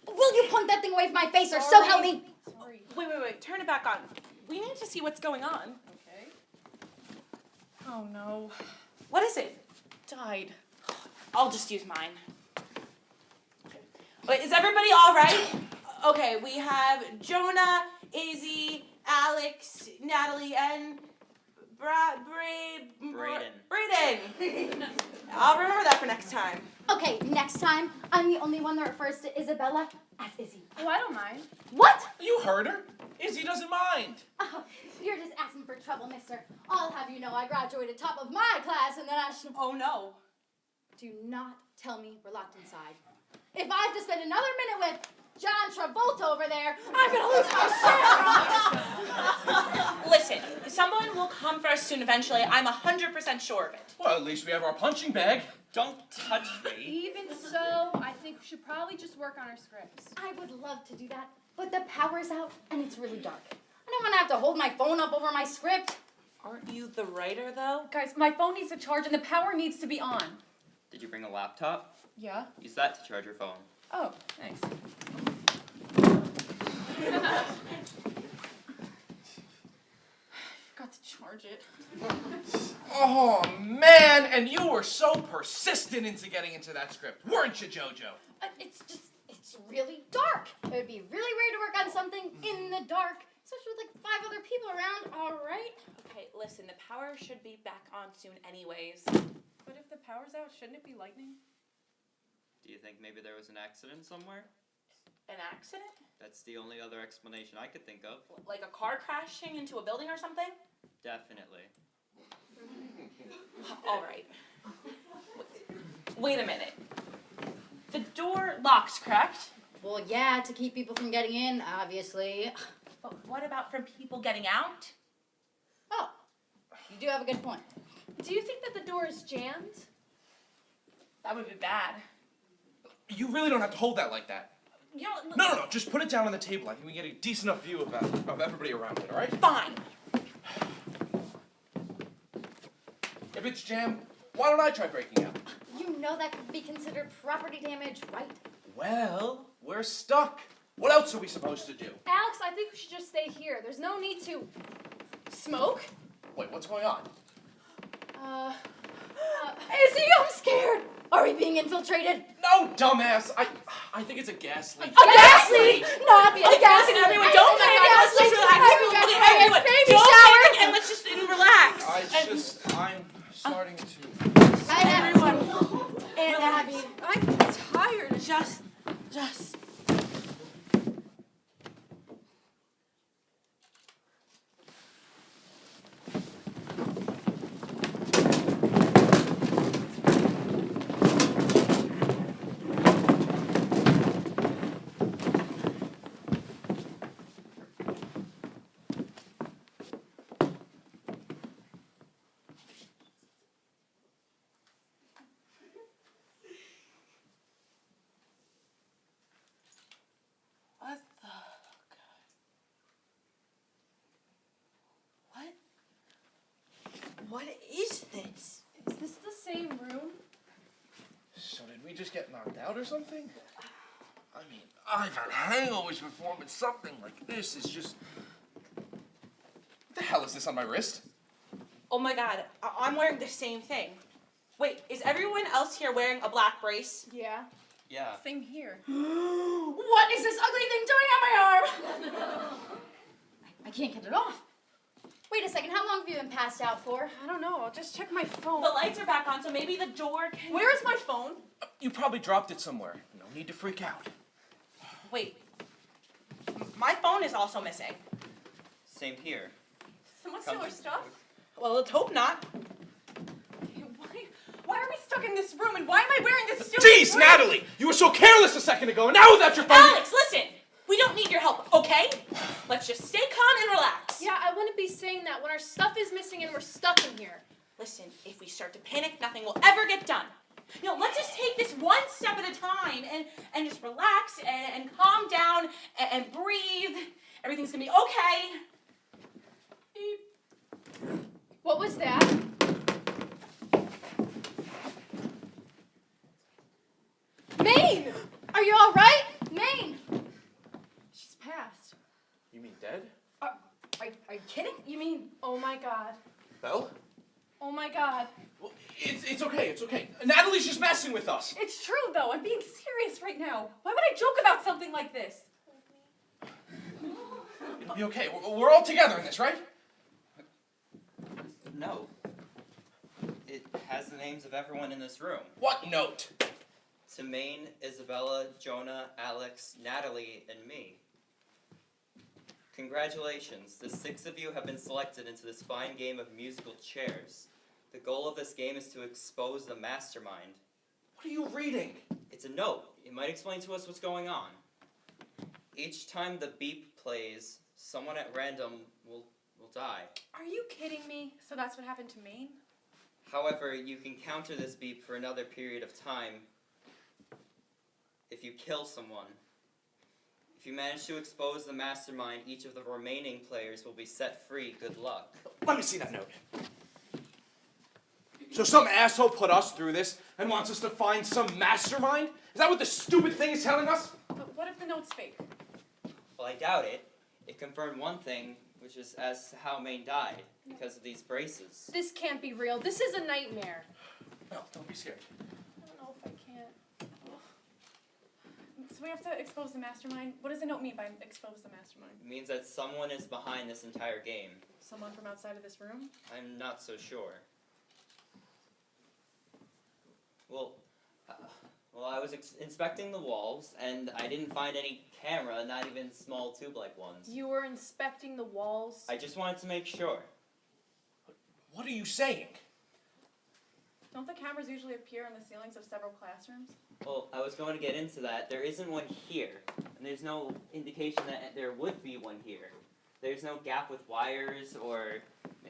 Will you point that thing away from my face or so help me? Sorry. Wait, turn it back on. We need to see what's going on. Okay. Oh no. What is it? Died. I'll just use mine. Wait, is everybody all right? Okay, we have Jonah, Izzy, Alex, Natalie, and Brayden. I'll remember that for next time. Okay, next time, I'm the only one that refers to Isabella as Izzy. Oh, I don't mind. What? You heard her. Izzy doesn't mind. Oh, you're just asking for trouble, mister. I'll have you know I graduated top of my class in the national... Oh, no. Do not tell me we're locked inside. If I have to spend another minute with John Travolta over there, I'm gonna lose my shit. Listen, someone will come for us soon eventually. I'm 100% sure of it. Well, at least we have our punching bag. Don't touch me. Even so, I think we should probably just work on our scripts. I would love to do that, but the power's out and it's really dark. I don't want to have to hold my phone up over my script. Aren't you the writer, though? Guys, my phone needs to charge and the power needs to be on. Did you bring a laptop? Yeah? Use that to charge your phone. Oh, thanks. I forgot to charge it. Oh, man, and you were so persistent into getting into that script, weren't you, JoJo? It's really dark. It would be really weird to work on something in the dark, especially with like 5 other people around, all right? Okay, listen, the power should be back on soon anyways. But if the power's out, shouldn't it be lightning? Do you think maybe there was an accident somewhere? An accident? That's the only other explanation I could think of. Like a car crashing into a building or something? Definitely. All right. Wait a minute. The door locks, correct? Well, yeah, to keep people from getting in, obviously. But what about from people getting out? Oh, you do have a good point. Do you think that the door is jammed? That would be bad. You really don't have to hold that like that. You know. No. Just put it down on the table. I think we get a decent enough view of everybody around it. All right? Fine. If it's jammed, why don't I try breaking out? You know that could be considered property damage, right? Well, we're stuck. What else are we supposed to do? Alex, I think we should just stay here. There's no need to smoke. Wait, what's going on? Izzy, I'm scared. Are we being infiltrated? No, dumbass. I think it's a gas leak. A gas leak? Not a gas leak. Everyone, don't panic. Let's just relax. Everyone, baby don't shower. panic and let's just relax. I'm starting to. Everyone, And Abby. I'm tired. Just. What is this? Is this the same room? So did we just get knocked out or something? I mean, I've had hangovers before, but something like this is just. What the hell is this on my wrist? Oh my god, I'm wearing the same thing. Wait, is everyone else here wearing a black brace? Yeah. Yeah. Same here. What is this ugly thing doing on my arm? I can't get it off. Wait a second, how long have you been passed out for? I don't know. I'll just check my phone. The lights are back on, so maybe the door can... Where is my phone? You probably dropped it somewhere. No need to freak out. Wait. My phone is also missing. Same here. Someone steal our stuff? Well, let's hope not. Why are we stuck in this room, and why am I wearing this stupid Jeez, brace? Natalie! You were so careless a second ago, and now without your phone... Alex, listen! We don't need your help, okay? Let's just stay calm and relax. Yeah, I wouldn't be saying that when our stuff is missing and we're stuck in here. Listen, if we start to panic, nothing will ever get done. You know, let's just take this one step at a time and just relax and calm down and breathe. Everything's gonna be okay. Beep. What was that? Maine! Are you all right? Maine! She's passed. You mean dead? Are you kidding? You mean, oh my god. Well? Oh my god. Well, it's okay. Natalie's just messing with us. It's true, though. I'm being serious right now. Why would I joke about something like this? It'll be okay. We're all together in this, right? No. It has the names of everyone in this room. What note? To Maine, Isabella, Jonah, Alex, Natalie, and me. Congratulations. The 6 of you have been selected into this fine game of musical chairs. The goal of this game is to expose the mastermind. What are you reading? It's a note. It might explain to us what's going on. Each time the beep plays, someone at random will die. Are you kidding me? So that's what happened to Maine? However, you can counter this beep for another period of time if you kill someone. If you manage to expose the mastermind, each of the remaining players will be set free. Good luck. Let me see that note. So some asshole put us through this and wants us to find some mastermind? Is that what this stupid thing is telling us? But what if the note's fake? Well, I doubt it. It confirmed one thing, which is as to how Maine died, because of these braces. This can't be real. This is a nightmare. No, don't be scared. I don't know if I can. So we have to expose the mastermind? What does the note mean by expose the mastermind? It means that someone is behind this entire game. Someone from outside of this room? I'm not so sure. Well, I was inspecting the walls, and I didn't find any camera, not even small tube-like ones. You were inspecting the walls? I just wanted to make sure. What are you saying? Don't the cameras usually appear on the ceilings of several classrooms? Well, I was going to get into that. There isn't one here, and there's no indication that there would be one here. There's no gap with wires or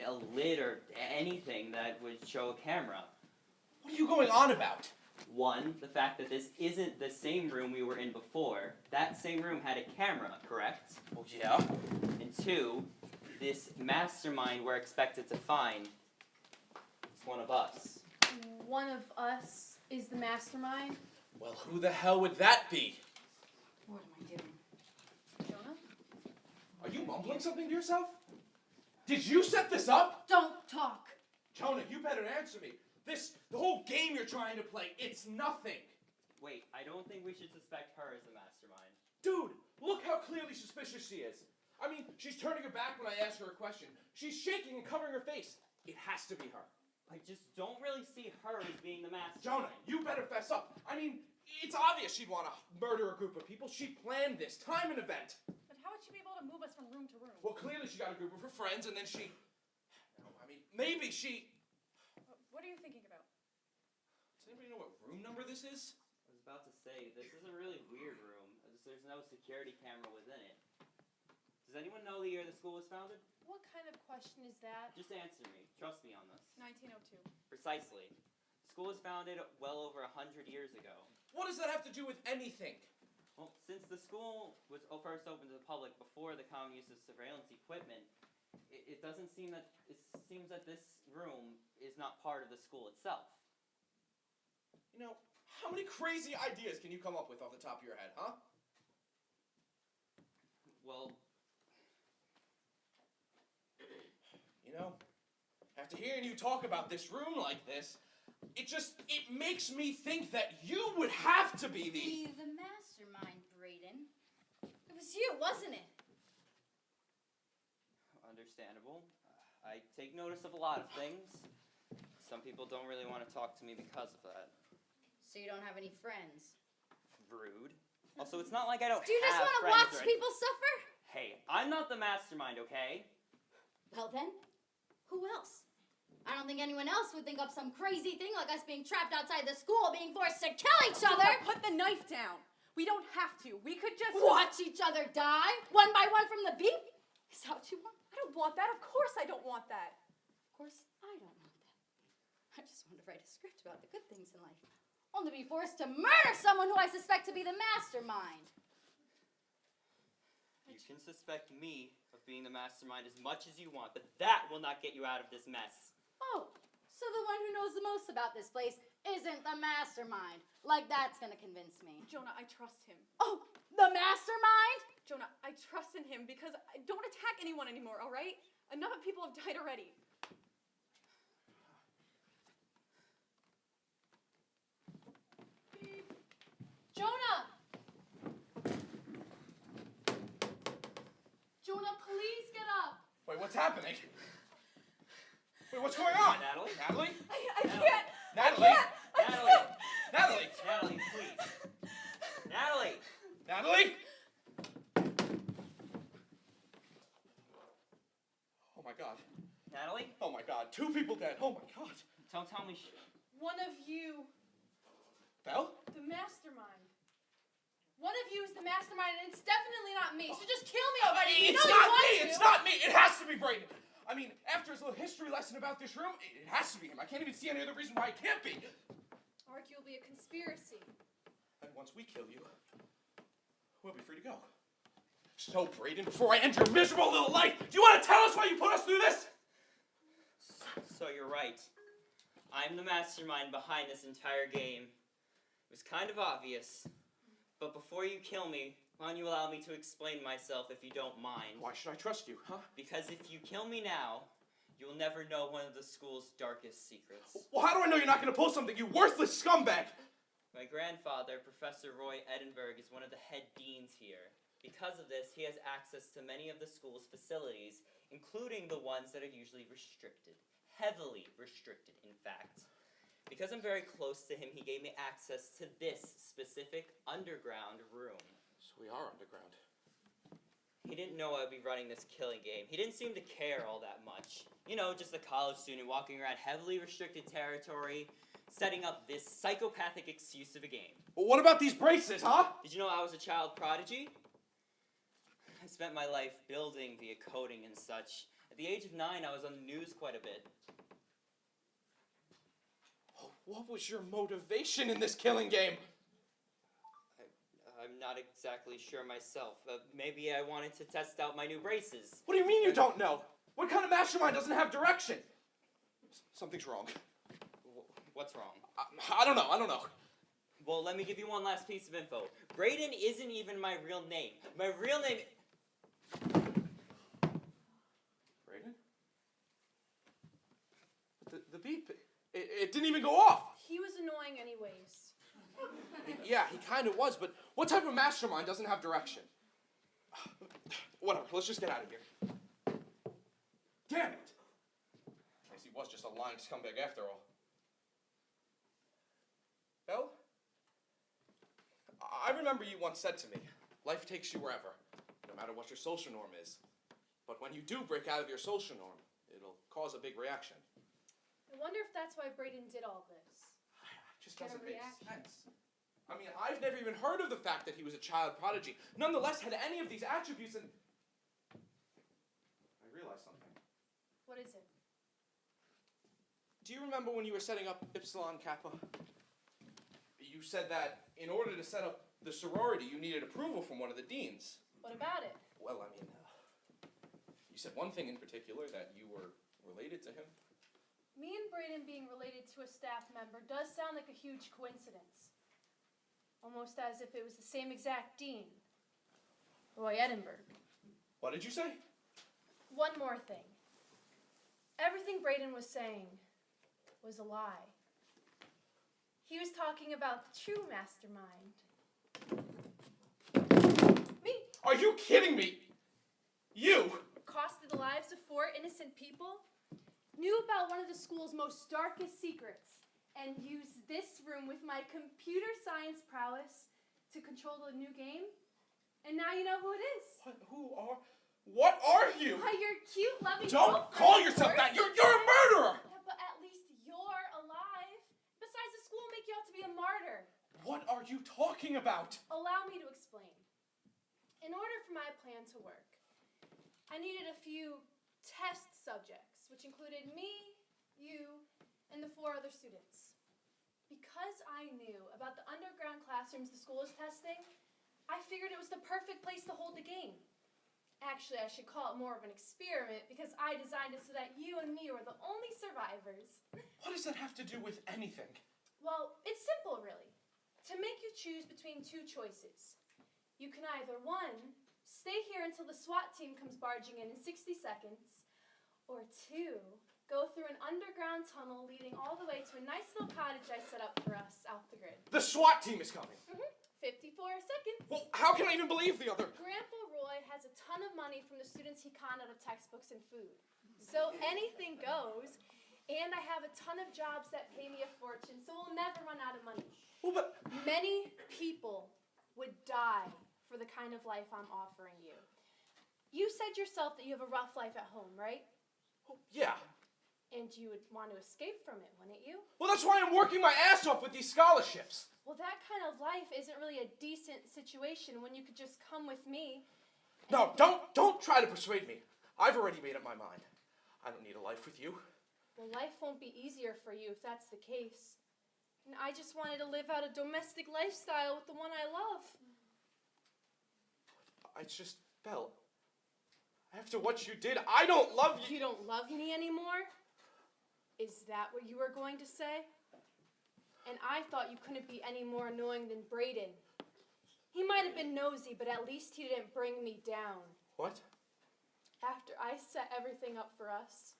a lid or anything that would show a camera. What are you going on about? One, the fact that this isn't the same room we were in before. That same room had a camera, correct? Oh, yeah? And two, this mastermind we're expected to find is one of us. One of us is the mastermind. Well, who the hell would that be? What am I doing? Jonah? Are you mumbling something to yourself? Did you set this up? Don't talk. Jonah, you better answer me. The whole game you're trying to play, it's nothing. Wait, I don't think we should suspect her as the mastermind. Dude, look how clearly suspicious she is. I mean, she's turning her back when I ask her a question. She's shaking and covering her face. It has to be her. I just don't really see her as being the mastermind. Jonah, you better fess up. I mean, it's obvious she'd want to murder a group of people. She planned this, time and event. But how would she be able to move us from room to room? Well, clearly she got a group of her friends, and then she... No, I mean, maybe she... What are you thinking about? Does anybody know what room number this is? I was about to say, this is a really weird room. There's no security camera within it. Does anyone know the year the school was founded? What kind of question is that? Just answer me. Trust me on this. 1902. Precisely. The school was founded well over 100 years ago. What does that have to do with anything? Well, since the school was first opened to the public before the common use of surveillance equipment, it seems that this room is not part of the school itself. You know, how many crazy ideas can you come up with off the top of your head, huh? Well, you know, after hearing you talk about this room like this, it makes me think that you would have to be The mastermind, Brayden. It was you, wasn't it? understandable. I take notice of a lot of things. Some people don't really want to talk to me because of that. So you don't have any friends? Rude. Also, it's not like I don't Do you just have want to friends watch or people suffer? Hey, I'm not the mastermind, okay? Well then, who else? I don't think anyone else would think up some crazy thing like us being trapped outside the school, being forced to kill each other. Put the knife down. We don't have to. We could just Watch each other die, one by one from the beat. Is that what you want? I don't want that. Of course I don't want that. Of course I don't want that. I just want to write a script about the good things in life. Only to be forced to murder someone who I suspect to be the mastermind. You can suspect me of being the mastermind as much as you want, but that will not get you out of this mess. Oh, so the one who knows the most about this place isn't the mastermind. Like that's gonna convince me. Jonah, I trust him. Oh, the mastermind? Jonah, I trust in him because I don't attack anyone anymore, all right? Enough of people have died already. Jonah! Jonah, please get up. Wait, what's happening? Wait, what's going on? Natalie? Natalie? I can't. Natalie? Natalie! Natalie? Natalie, please. Natalie! Natalie? Oh my god. Natalie? Oh my god. 2 people dead. Oh my god. Don't tell me One of you, Belle? the mastermind. One of you is the mastermind, and it's definitely not me. So just kill me already. It's you know not you want me! to. It's not me! It has to be Brayden! I mean, after his little history lesson about this room, it has to be him. I can't even see any other reason why it can't be. Arguably a conspiracy. And once we kill you, we'll be free to go. So, Brayden, before I end your miserable little life, do you want to tell us why you put us through this? So you're right. I'm the mastermind behind this entire game. It was kind of obvious. But before you kill me, why don't you allow me to explain myself if you don't mind? Why should I trust you, huh? Because if you kill me now, you'll never know one of the school's darkest secrets. Well, how do I know you're not going to pull something, you worthless scumbag? My grandfather, Professor Roy Edinburgh, is one of the head deans here. Because of this, he has access to many of the school's facilities, including the ones that are usually restricted. Heavily restricted, in fact. Because I'm very close to him, he gave me access to this specific underground room. So we are underground. He didn't know I'd be running this killing game. He didn't seem to care all that much. You know, just a college student walking around heavily restricted territory, setting up this psychopathic excuse of a game. Well, what about these braces, huh? Did you know I was a child prodigy? I spent my life building via coding and such. At the age of 9, I was on the news quite a bit. Oh, What was your motivation in this killing game? I'm not exactly sure myself. Maybe I wanted to test out my new braces. What do you mean you don't know? What kind of mastermind doesn't have direction? Something's wrong. What's wrong? I don't know. Well, let me give you one last piece of info. Brayden isn't even my real name. My real name... Brayden? But the beep, it didn't even go off. He was annoying anyways. Yeah, he kind of was, but what type of mastermind doesn't have direction? Whatever, let's just get out of here. Damn it! I guess he was just a lying scumbag after all. Belle? I remember you once said to me, life takes you wherever, no matter what your social norm is. But when you do break out of your social norm, it'll cause a big reaction. I wonder if that's why Brayden did all this. It just doesn't make sense. I mean, I've never even heard of the fact that he was a child prodigy. Nonetheless, had any of these attributes, and I realized something. What is it? Do you remember when you were setting up Epsilon Kappa? You said that in order to set up the sorority, you needed approval from one of the deans. What about it? Well, I mean, you said one thing in particular, that you were related to him. Me and Brayden being related to a staff member does sound like a huge coincidence. Almost as if it was the same exact dean. Roy Edinburgh. What did you say? One more thing. Everything Brayden was saying was a lie. He was talking about the true mastermind. Me. Are you kidding me? You! Costed the lives of 4 innocent people? Knew about one of the school's most darkest secrets, and used this room with my computer science prowess to control the new game? And now you know who it is. What are you? Why, you're cute, loving Don't call yourself that! You're a murderer! Yeah, but at least you're alive. Besides, the school will make you out to be a martyr. What are you talking about? Allow me to explain. In order for my plan to work, I needed a few test subjects, which included me, you, and the 4 other students. Because I knew about the underground classrooms the school is testing, I figured it was the perfect place to hold the game. Actually, I should call it more of an experiment because I designed it so that you and me were the only survivors. What does that have to do with anything? Well, it's simple, really. To make you choose between 2 choices. You can either 1, stay here until the SWAT team comes barging in 60 seconds, or 2, go through an underground tunnel leading all the way to a nice little cottage I set up for us off the grid. The SWAT team is coming. 54 seconds. Well, how can I even believe the other? Grandpa Roy has a ton of money from the students he conned out of textbooks and food. So anything goes, and I have a ton of jobs that pay me a fortune, so we'll never run out of money. Well, but many people would die for the kind of life I'm offering you. You said yourself that you have a rough life at home, right? Yeah. And you would want to escape from it, wouldn't you? Well, that's why I'm working my ass off with these scholarships. Well, that kind of life isn't really a decent situation when you could just come with me. No, don't try to persuade me. I've already made up my mind. I don't need a life with you. Well, life won't be easier for you if that's the case. And I just wanted to live out a domestic lifestyle with the one I love. It's just, Belle, after what you did, I don't love you. You don't love me anymore? Is that what you were going to say? And I thought you couldn't be any more annoying than Brayden. He might have been nosy, but at least he didn't bring me down. What? After I set everything up for us,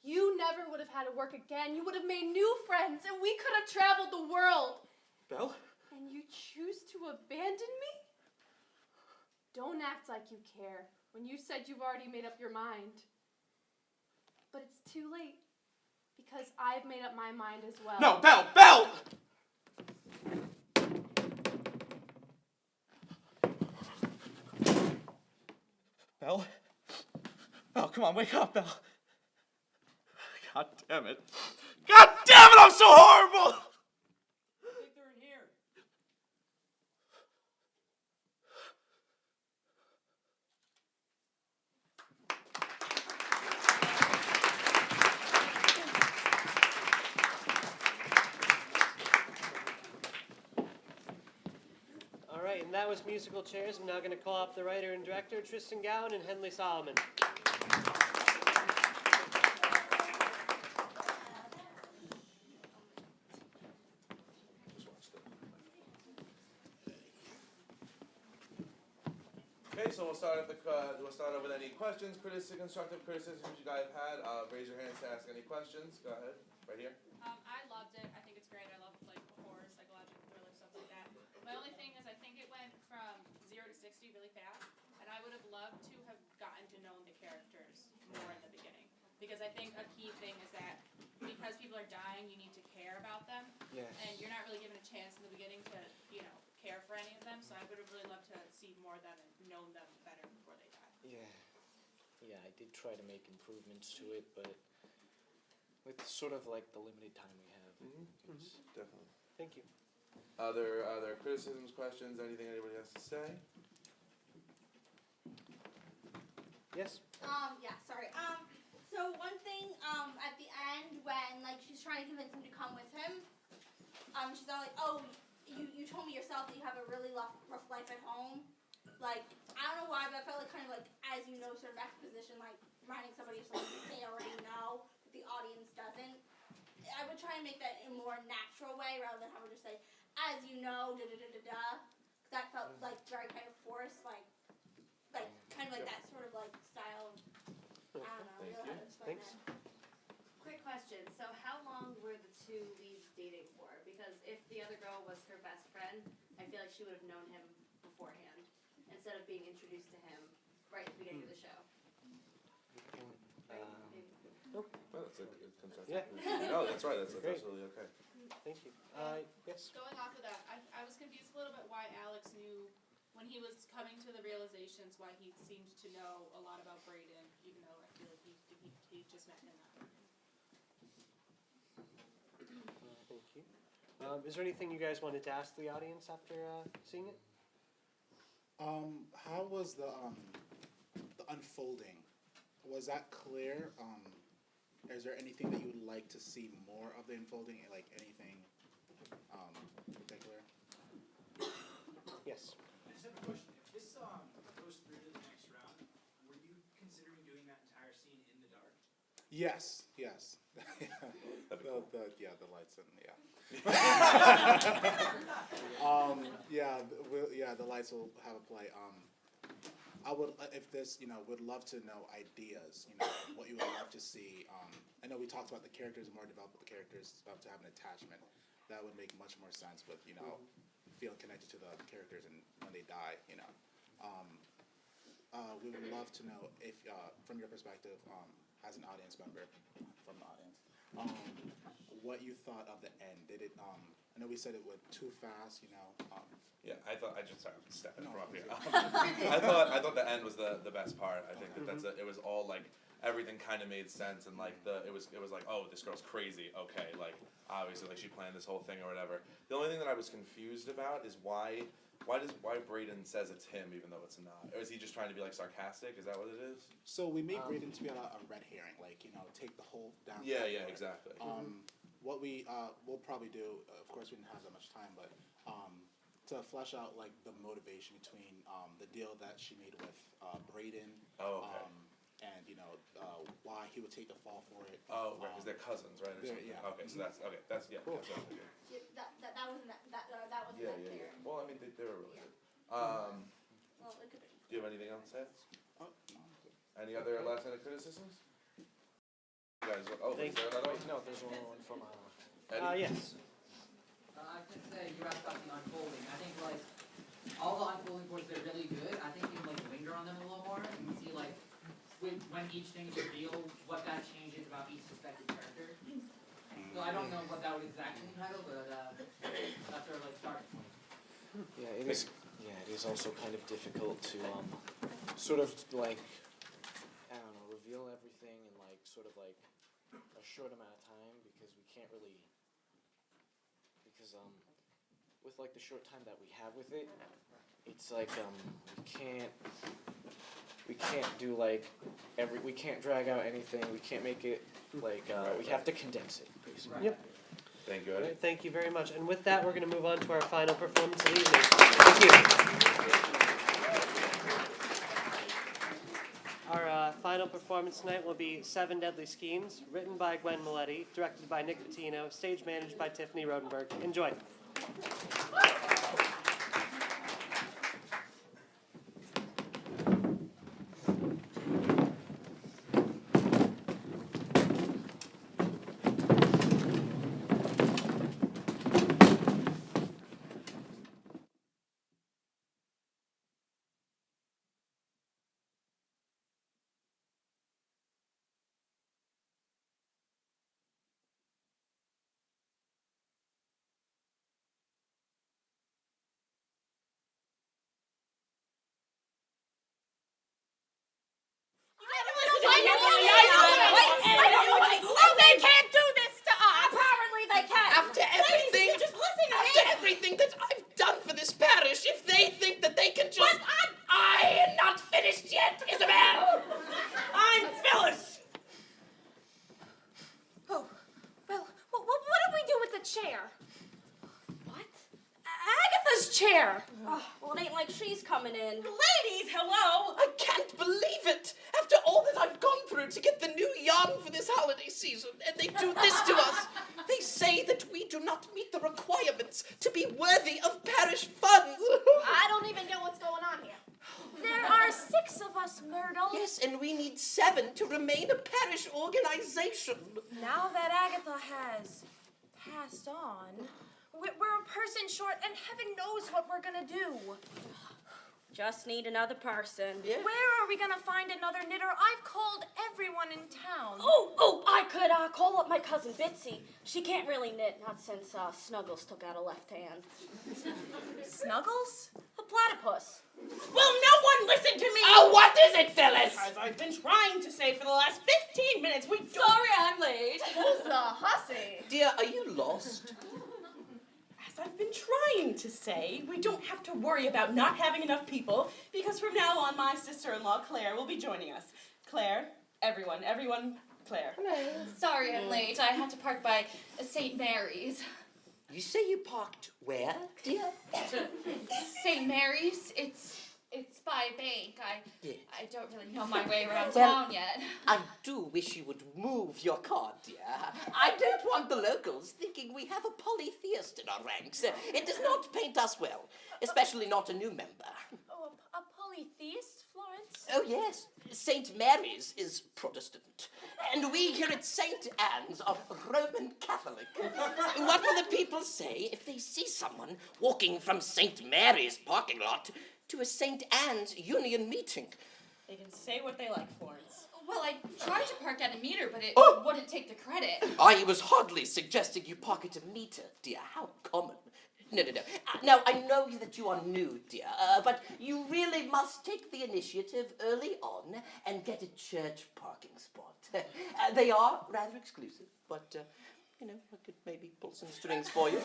you never would have had to work again. You would have made new friends, and we could have traveled the world. Belle? And you choose to abandon me? Don't act like you care when you said you've already made up your mind. But it's too late, because I've made up my mind as well. No, Belle! Belle! Belle? Belle, come on, wake up, Belle. God damn it. God damn it, I'm so horrible! I think they're in here. those musical chairs, I'm now going to call up the writer and director, Tristan Gowan and Henley Solomon. Okay, so we'll start with any questions, constructive criticisms you guys have had. Raise your hands to ask any questions. Go ahead, right here. I loved it. I think it's great. I love like horror, psychological thriller, stuff like that. My only thing is I think it went from 0 to 60 really fast, and I would have loved to have gotten to know the characters more in the beginning. Because I think a key thing is that because people are dying, you need to care about them. Yes. And you're not really given a chance in the beginning to, care for any of them. So I would have really loved to see more of them and known them better before they died. Yeah, I did try to make improvements to it, but with sort of like the limited time we have. Definitely. Thank you. Other criticisms, questions, anything anybody has to say? Yes. Yeah, sorry. So one thing, at the end when like she's trying to convince him to come with him, she's all like, "Oh, you told me yourself that you have a really rough life at home." Like, I don't know why, but I felt like kind of like as you know sort of exposition, like reminding somebody of something that they already know but the audience doesn't. I would try and make that in a more natural way rather than have her just say, "As you know, da da da da da." Because that felt like very kind of forced, like kind of like that sort of like style. I don't know. Thank really you. how to explain Thanks. that. Quick question. So how long were the two leads dating for? Because if the other girl was her best friend, I feel like she would have known him beforehand instead of being introduced to him right at the beginning of the show. Well, that's a good constructive. Yeah. No, that's right. That's Great. absolutely okay. Thank you. Yes. Going off of that, I was confused a little bit why Alex knew when he was coming to the realizations why he seemed to know a lot about Brayden, even though I feel like he just met him that way. Thank you. Is there anything you guys wanted to ask the audience after seeing it? How was the unfolding? Was that clear? Is there anything that you would like to see more of the unfolding? Like anything particular? Yes. I just have a question. If this goes through to the next round, were you considering doing that entire scene in the dark? Yes. The lights and the lights will have a play. I would, if this, would love to know ideas, what you would love to see. I know we talked about the characters, more develop the characters to have an attachment. That would make much more sense with, feeling connected to the characters and when they die, we would love to know if, from your perspective, as an audience member, from the audience, what you thought of the end. Did it, I know we said it went too fast, Yeah, I thought sorry, I'm stepping from up here. I thought the end was the best part. I think that it was all like everything kind of made sense and like it was like, oh, this girl's crazy. Okay, like obviously like she planned this whole thing or whatever. The only thing that I was confused about is why Brayden says it's him even though it's not. Or is he just trying to be like sarcastic? Is that what it is? So we made Brayden to be a red herring, like take the whole down. Yeah, exactly. What we'll probably do, of course we didn't have that much time, but to flesh out like the motivation between the deal that she made with Brayden. Oh, okay. And why he would take the fall for it. Oh, right, because they're cousins, right? Or something. Yeah. Okay, so that's okay. That's cool. That's good. That wasn't that wasn't Yeah. clear. Well, I mean, they were really good. Well, it could be. Do you have anything else to add? Oh, no. Any other last minute criticisms? You guys, is there another one? No, there's one from Eddie? Yes. I was gonna say, you asked about the unfolding. I think like all the unfolding parts are really good. I think you can like linger on them a little more and see like when each thing is revealed, what that changes about each suspected character. So I don't know what that would exactly entitle, but that's our like starting point. Yeah, it is. Yeah, it is also kind of difficult to sort of like I don't know, reveal everything in like sort of like a short amount of time because we can't really with like the short time that we have with it, it's like we can't do like we can't drag out anything. We can't make it like we have to condense it basically. Yep. Thank you, All Eddie. right, thank you very much. And with that, we're going to move on to our final performance of the evening. Thank you. Our final performance tonight will be Seven Deadly Schemes, written by Gwen Milletti, directed by Nick Patino, stage managed by Tiffany Rodenberg. Enjoy. They can't do this to us! Apparently they can! After everything, Ladies, just listen to after me! everything that I've done for this parish, if they think that they can just... I am not finished yet, Isabel! I'm Phyllis! Oh, well, what did we do with the chair? What? Agatha's chair! Oh, well, it ain't like she's coming in. Ladies, hello! I can't believe it! After all that I've gone through to get the new yarn for this holiday season, and they do this to us. They say that we do not meet the requirements to be worthy of parish funds. I don't even get what's going on here. There are 6 of us, Myrtle. Yes, and we need 7 to remain a parish organization. Now that Agatha has passed on, we're a person short, and heaven knows what we're gonna do. Just need another person. Yeah. Where are we gonna find another knitter? I've called everyone in town. Oh, I could call up my cousin Bitsy. She can't really knit, not since Snuggles took out a left hand. Snuggles? A platypus. Will no one listen to me? Oh, what is it, Phyllis? As I've been trying to say for the last 15 minutes, we don't... Sorry I'm late. Who's the hussy? Dear, are you lost? As I've been trying to say, we don't have to worry about not having enough people, because from now on, my sister-in-law, Claire, will be joining us. Claire, everyone, Claire. Sorry I'm late. I had to park by St. Mary's. You say you parked where, dear? St. Mary's? It's by a bank. Yeah. I don't really know my way around Well, town yet. I do wish you would move your car, dear. I don't want the locals thinking we have a polytheist in our ranks. It does not paint us well, especially not a new member. Oh, a polytheist, Florence? Oh, yes. St. Mary's is Protestant, and we here at St. Anne's are Roman Catholic. What will the people say if they see someone walking from St. Mary's parking lot to a St. Anne's Union meeting? They can say what they like, Florence. Well, I tried to park at a meter, but it Oh. wouldn't take the credit. I was hardly suggesting you park at a meter, dear. How common. No. Now, I know that you are new, dear, but you really must take the initiative early on and get a church parking spot. They are rather exclusive, but, I could maybe pull some strings for you.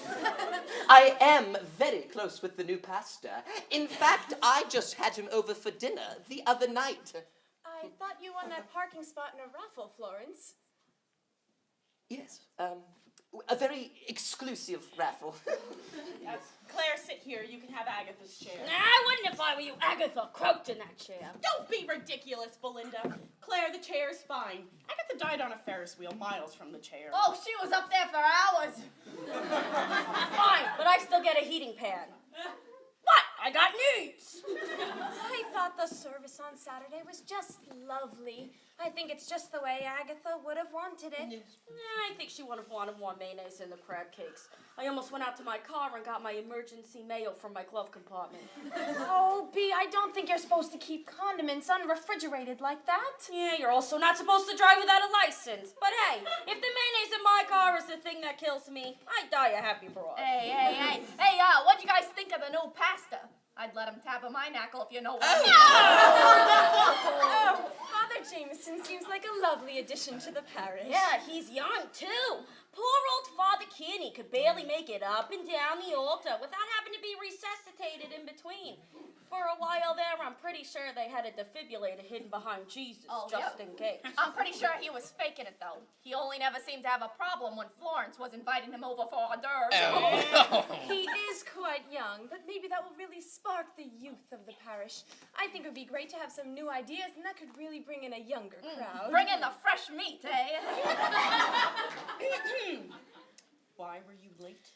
I am very close with the new pastor. In fact, I just had him over for dinner the other night. I thought you won that parking spot in a raffle, Florence. Yes, a very exclusive raffle. Yes. Claire, sit here. You can have Agatha's chair. I wouldn't if I were you. Agatha croaked in that chair. Don't be ridiculous, Belinda. Claire, the chair's fine. Agatha died on a Ferris wheel miles from the chair. Oh, she was up there for hours. Fine, but I still get a heating pan. What? I got news. I thought the service on Saturday was just lovely. I think it's just the way Agatha would have wanted it. I think she would have wanted more mayonnaise in the crab cakes. I almost went out to my car and got my emergency mail from my glove compartment. Oh, Bea, I don't think you're supposed to keep condiments unrefrigerated like that. Yeah, you're also not supposed to drive without a license. But hey, if the mayonnaise in my car is the thing that kills me, I'd die a happy broad. Hey, what'd you guys think of the new pastor? I'd let him tap on my knackle if you know what. Oh, Father Jameson seems like a lovely addition to the parish. Yeah, he's young too. Poor old Father Kinney could barely make it up and down the altar without having to be resuscitated in between. For a while there, I'm pretty sure they had a defibrillator hidden behind Jesus, just in case. I'm pretty sure he was faking it, though. He only never seemed to have a problem when Florence was inviting him over for hors d'oeuvres. He is quite young, but maybe that will really spark the youth of the parish. I think it would be great to have some new ideas, and that could really bring in a younger crowd. Bring in the fresh meat, eh? Why were you late?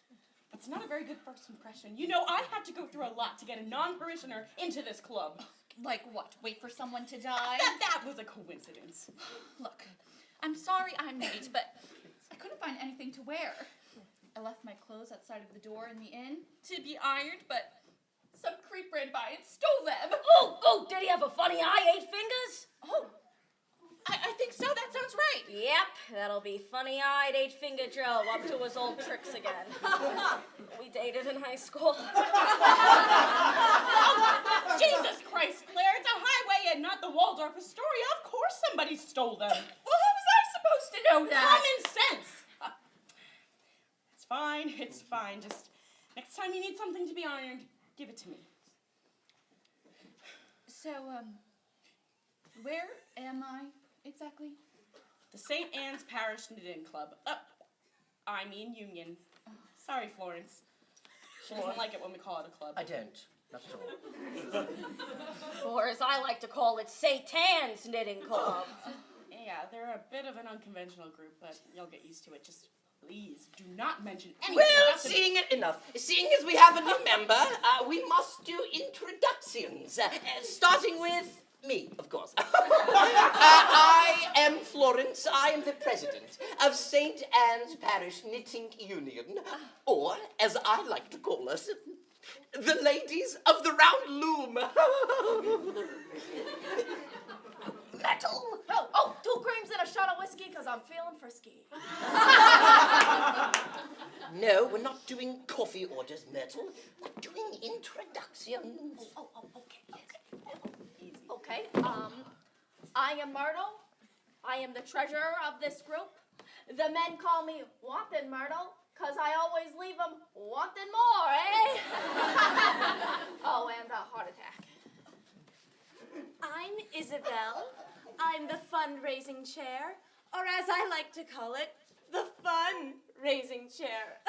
That's not a very good first impression. You know, I had to go through a lot to get a non-parishioner into this club. Like what? Wait for someone to die? That was a coincidence. Look, I'm sorry I'm late, but I couldn't find anything to wear. I left my clothes outside of the door in the inn to be ironed, but some creep ran by and stole them. Oh, did he have a funny eye, 8 fingers? Oh, I think so. That sounds right. Yep, that'll be funny-eyed 8-finger Joe up to his old tricks again. We dated in high school. Jesus Christ, Claire, it's a highway and not the Waldorf Astoria. Of course somebody stole them. Well, how was I supposed to know that? Common sense. It's fine. Just next time you need something to be ironed, give it to me. So, where am I exactly? The St. Anne's Parish Knitting Club. Union. Sorry, Florence. She doesn't like it when we call it a club. I don't. Not at all. Or as I like to call it, Satan's Knitting Club. Yeah, they're a bit of an unconventional group, but you'll get used to it. Just please do not mention anything Well, about seeing as we have a new member, we must do introductions, starting with me, of course. I am Florence. I am the president of St. Anne's Parish Knitting Union, or, as I like to call us, the ladies of the round loom. Metal. Oh, 2 creams and a shot of whiskey, because I'm feeling frisky. No, we're not doing coffee orders, Myrtle. We're doing introductions. Okay, I am Myrtle. I am the treasurer of this group. The men call me Wanted Myrtle, because I always leave them wanting more, eh? Oh, and a heart attack. I'm Isabel. I'm the fundraising chair, or as I like to call it, the fun-raising chair.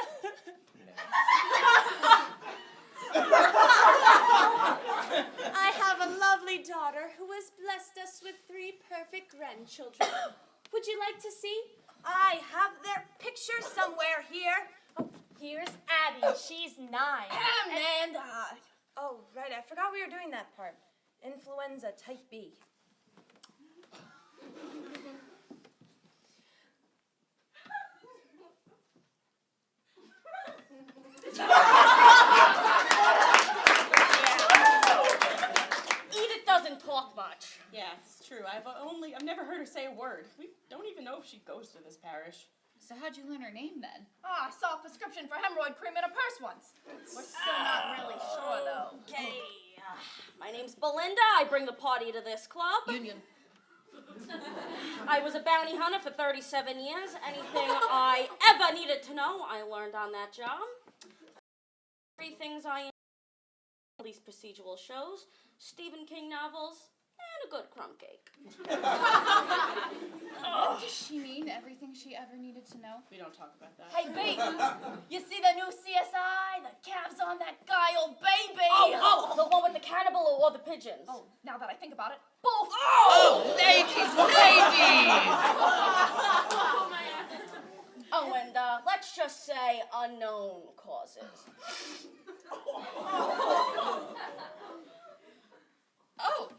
I have a lovely daughter who has blessed us with 3 perfect grandchildren. Would you like to see? I have their picture somewhere here. Oh, here's Addie. She's 9. And oh, right, I forgot we were doing that part. Influenza type B. Edith doesn't talk much. Yeah, it's true. I've never heard her say a word. We don't even know if she goes to this parish. So how'd you learn her name then? I saw a prescription for hemorrhoid cream in a purse once. We're still not really sure though. Okay, my name's Belinda. I bring the party to this club. Union. I was a bounty hunter for 37 years. Anything I ever needed to know, I learned on that job. 3 things I police procedural shows, Stephen King novels, and a good crumb cake. Does she mean everything she ever needed to know? We don't talk about that. Hey, B, you see the new CSI? The calves on that guy, old baby. Oh, the one with the cannibal or the pigeons? Oh, now that I think about it, both. Oh, ladies. Oh, and let's just say unknown causes. Oh,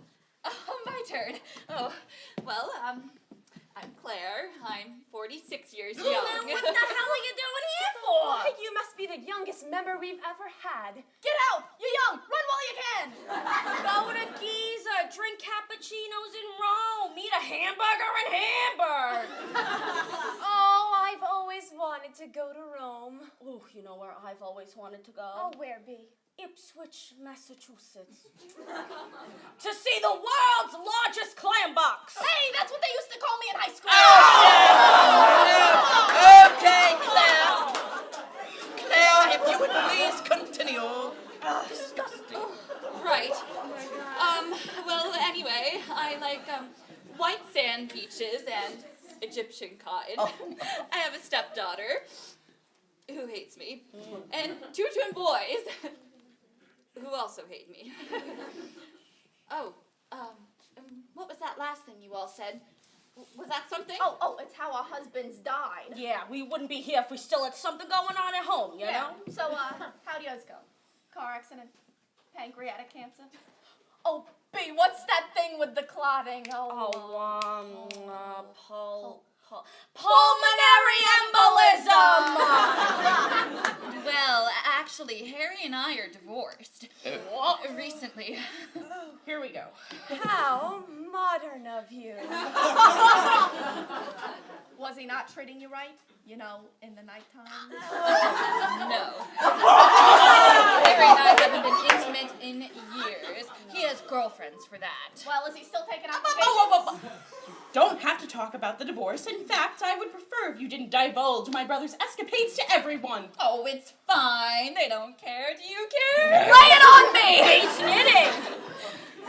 my turn. Oh, well, I'm Claire. I'm 46 years young. What the hell are you doing here for? You must be the youngest member we've ever had. Get out! You're young! Run while you can! Go to Giza, drink cappuccinos in Rome, eat a hamburger in Hamburg. Oh, I've always wanted to go to Rome. Ooh, you know where I've always wanted to go? Oh, where, B? Ipswich, Massachusetts. To see the world's largest clam box. Hey, that's what they used to call me in high school. Okay, anyway, I like white sand beaches and Egyptian cotton. I have a stepdaughter who hates me, and 2 twin boys who also hate me. Oh, what was that last thing you all said? Was that something? Oh, it's how our husbands died. Yeah, we wouldn't be here if we still had something going on at home, you know? So, how'd yours go? Car accident? Pancreatic cancer? Oh, B, what's that thing with the clotting? Pulmonary embolism! Well, actually, Harry and I are divorced. Recently. Here we go. How modern of you. Was he not treating you right? You know, in the nighttime? No. Harry and I haven't been intimate in years. He has girlfriends for that. Well, is he still taking out Don't have to talk about the divorce. In fact, I would prefer if you didn't divulge my brother's escapades to everyone. Oh, it's fine. They don't care. Do you care? Lay it on me! He's knitting!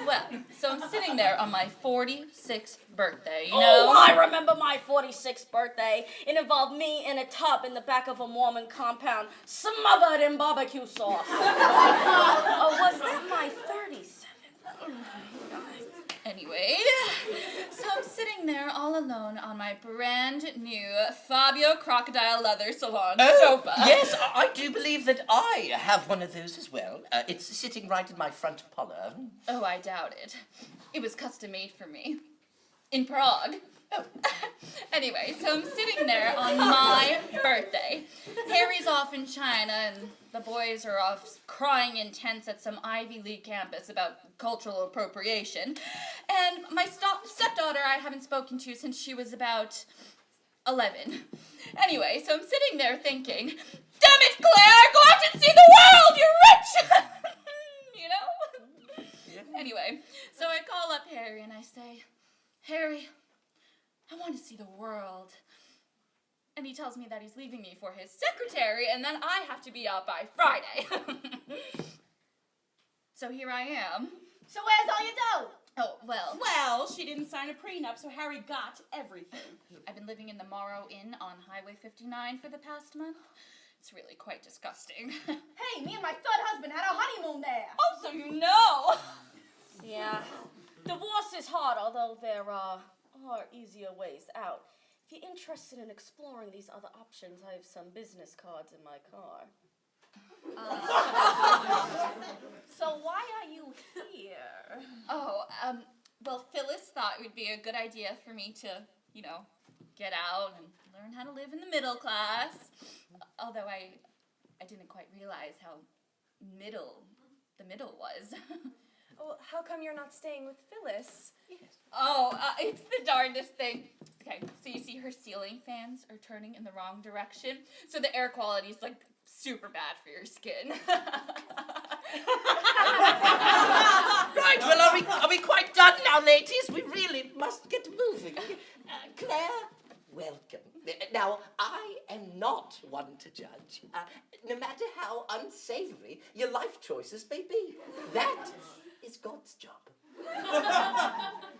Well, so I'm sitting there on my 46th birthday, you know? Oh, I remember my 46th birthday. It involved me in a tub in the back of a Mormon compound, smothered in barbecue sauce. Oh, was that my 37th? Anyway, so I'm sitting there all alone on my brand new Fabio crocodile leather salon sofa. Yes, I do believe that I have one of those as well. It's sitting right in my front parlor. Oh, I doubt it. It was custom made for me. In Prague. Oh. Anyway, so I'm sitting there on my birthday. Harry's off in China and the boys are off crying in tents at some Ivy League campus about cultural appropriation. And my stepdaughter I haven't spoken to since she was about 11. Anyway, so I'm sitting there thinking, damn it, Claire, go out and see the world, you're rich! You know? Yeah. Anyway, so I call up Harry and I say, Harry, I want to see the world. And he tells me that he's leaving me for his secretary and then I have to be out by Friday. So here I am. So where's all your dough? Oh, well. Well, she didn't sign a prenup, so Harry got everything. I've been living in the Morrow Inn on Highway 59 for the past month. It's really quite disgusting. Hey, me and my third husband had our honeymoon there. Oh, so you know. Yeah. Divorce is hard, although there are easier ways out. If you're interested in exploring these other options, I have some business cards in my car. So why are you here? Oh, well, Phyllis thought it would be a good idea for me to, you know, get out and learn how to live in the middle class. Although I didn't quite realize how the middle was. Well, how come you're not staying with Phyllis? Oh, it's the darndest thing. Okay, so you see her ceiling fans are turning in the wrong direction, so the air quality is like super bad for your skin. Right, well, are we quite done now, ladies? We really must get moving. Claire, welcome. Now, I am not one to judge, no matter how unsavory your life choices may be. That is God's job.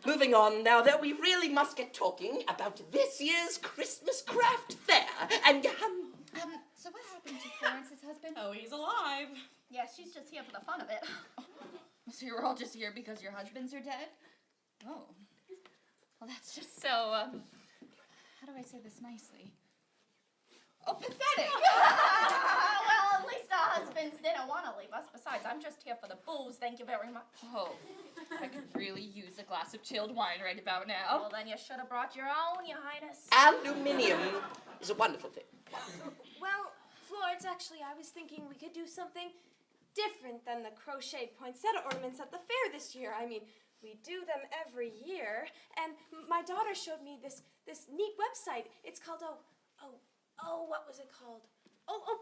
Moving on now, that we really must get talking about this year's Christmas craft fair. And, so what happened to Florence's husband? Oh, he's alive. Yeah, she's just here for the fun of it. So you're all just here because your husbands are dead? Oh. Well, that's just so, how do I say this nicely? Oh, pathetic! Well, at least our husbands didn't want to leave us. Besides, I'm just here for the booze. Thank you very much. Oh, I could really use a glass of chilled wine right about now. Well, then you should have brought your own, Your Highness. aluminium is a wonderful thing. Well, Florence, actually, I was thinking we could do something different than the crochet poinsettia ornaments at the fair this year. I mean, we do them every year, and my daughter showed me this neat website. It's called, what was it called?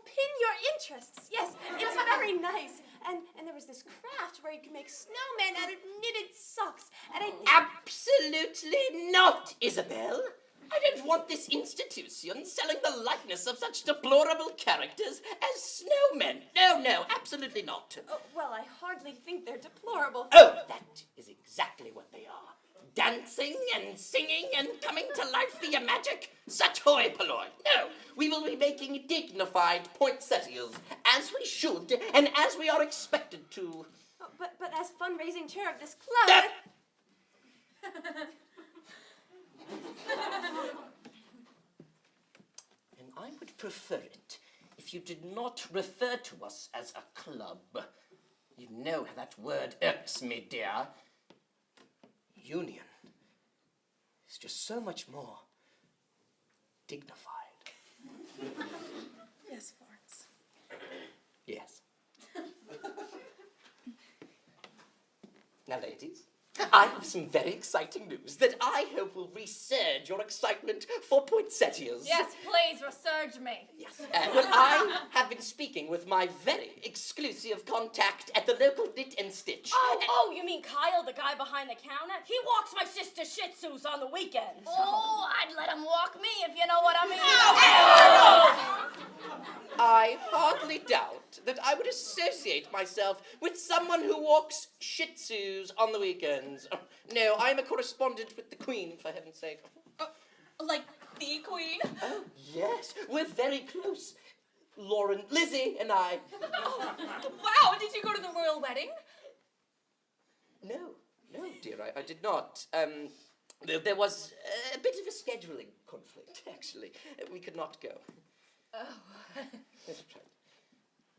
Pin Your Interests. Yes, it's very nice. And there was this craft where you can make snowmen out of knitted socks. And Absolutely not, Isabel. I don't want this institution selling the likeness of such deplorable characters as snowmen. No, absolutely not. Oh, well, I hardly think they're deplorable. Oh, that is exactly what they are. Dancing and singing and coming to life via magic? Such hoi polloi. No, we will be making dignified poinsettias, as we should, and as we are expected to. Oh, but as fundraising chair of this club... And I would prefer it if you did not refer to us as a club. You know how that word irks me, dear. Union is just so much more dignified. Yes, Florence. Yes. Now, ladies, I have some very exciting news that I hope will resurge your excitement for poinsettias. Yes, please, resurge me. Yes. Well, I have been speaking with my very exclusive contact at the local Knit and Stitch. Oh, you mean Kyle, the guy behind the counter? He walks my sister Shih Tzus on the weekends. Oh, I'd let him walk me if you know what I mean. I hardly doubt that I would associate myself with someone who walks Shih Tzus on the weekends. No, I'm a correspondent with the Queen, for heaven's sake. Like the Queen? Oh, yes, we're very close. Lauren, Lizzie, and I. Wow, did you go to the royal wedding? No, dear, I did not. There was a bit of a scheduling conflict, actually. We could not go. Oh. That's right.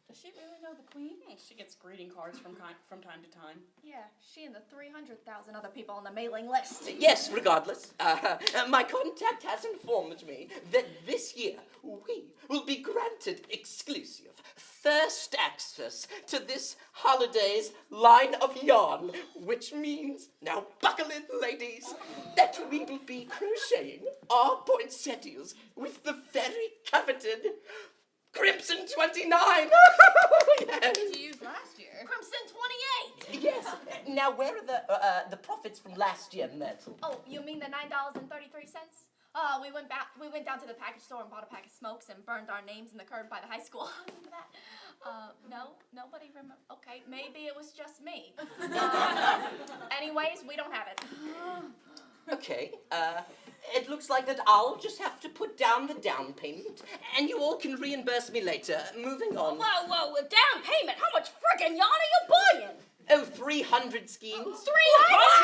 Does she really know the Queen? She gets greeting cards from time to time. Yeah, she and the 300,000 other people on the mailing list. Yes, regardless, my contact has informed me that this year we will be granted exclusive first access to this holiday's line of yarn, which means, now buckle in, ladies, that we will be crocheting our poinsettias with the very coveted Crimson 29! Yes. What did you use last year? Crimson 28! Yes. Now, where are the profits from last year, Myrtle? Oh, you mean the $9.33? We went down to the package store and bought a pack of smokes and burned our names in the curb by the high school. Remember that? No, nobody remember. Okay, maybe it was just me. Anyways, we don't have it. Okay, it looks like that I'll just have to put down the down payment, and you all can reimburse me later. Moving on. Whoa, down payment? How much friggin' yarn are you buying? Oh, 300 skeins. 300?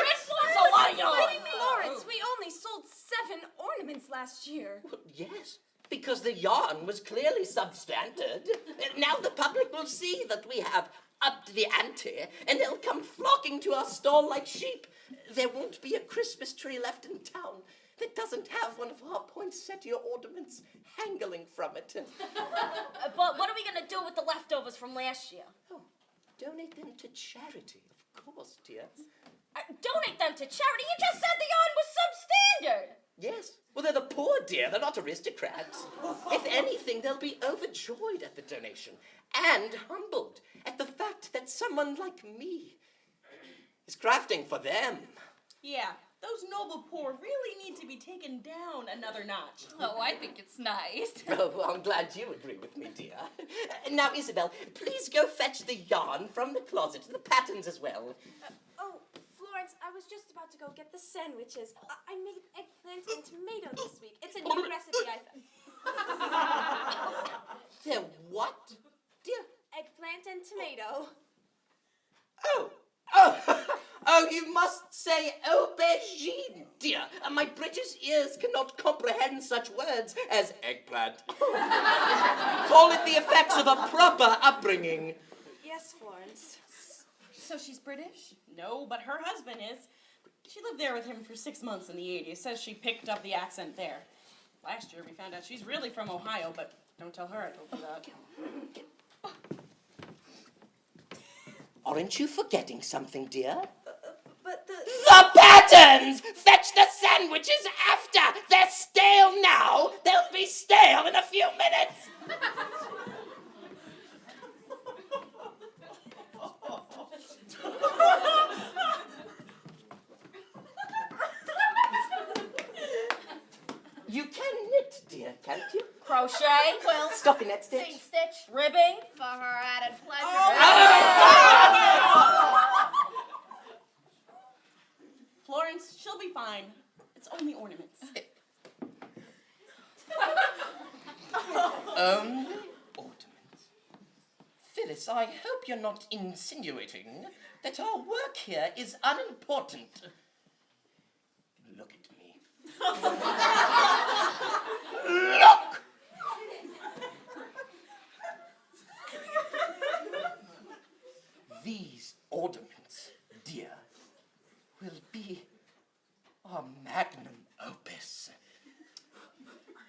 That's a lot of yarn. Florence, we only sold 7 ornaments last year. Well, yes, because the yarn was clearly substandard. Now the public will see that we have upped the ante, and they'll come flocking to our stall like sheep. There won't be a Christmas tree left in town that doesn't have one of our poinsettia ornaments hanging from it. But what are we gonna do with the leftovers from last year? Oh, donate them to charity, of course, dear. Donate them to charity? You just said the yarn was substandard! Yes. Well, they're the poor, dear. They're not aristocrats. If anything, they'll be overjoyed at the donation and humbled at the fact that someone like me is crafting for them. Yeah, those noble poor really need to be taken down another notch. Oh, I think it's nice. Oh, well, I'm glad you agree with me, dear. Now, Isabel, please go fetch the yarn from the closet, the patterns as well. Florence, I was just about to go get the sandwiches. I made eggplant and tomato this week. It's a new recipe They're what, dear? Eggplant and tomato. Oh, you must say aubergine, dear. My British ears cannot comprehend such words as eggplant. Call it the effects of a proper upbringing. Yes, Florence. So she's British? No, but her husband is. She lived there with him for 6 months in the 80s. Says she picked up the accent there. Last year we found out she's really from Ohio, but don't tell her I told you that. Aren't you forgetting something, dear? But The patterns! Fetch the sandwiches after! They're stale now! They'll be stale in a few minutes! You can knit, dear, can't you? Crochet, quilt, Stockinette stitch. seam stitch, ribbing. For her added pleasure. Florence, she'll be fine. It's only ornaments. Only ornaments. Phyllis, I hope you're not insinuating that our work here is unimportant. Look at me. Look! These ornaments, dear, will be our magnum opus.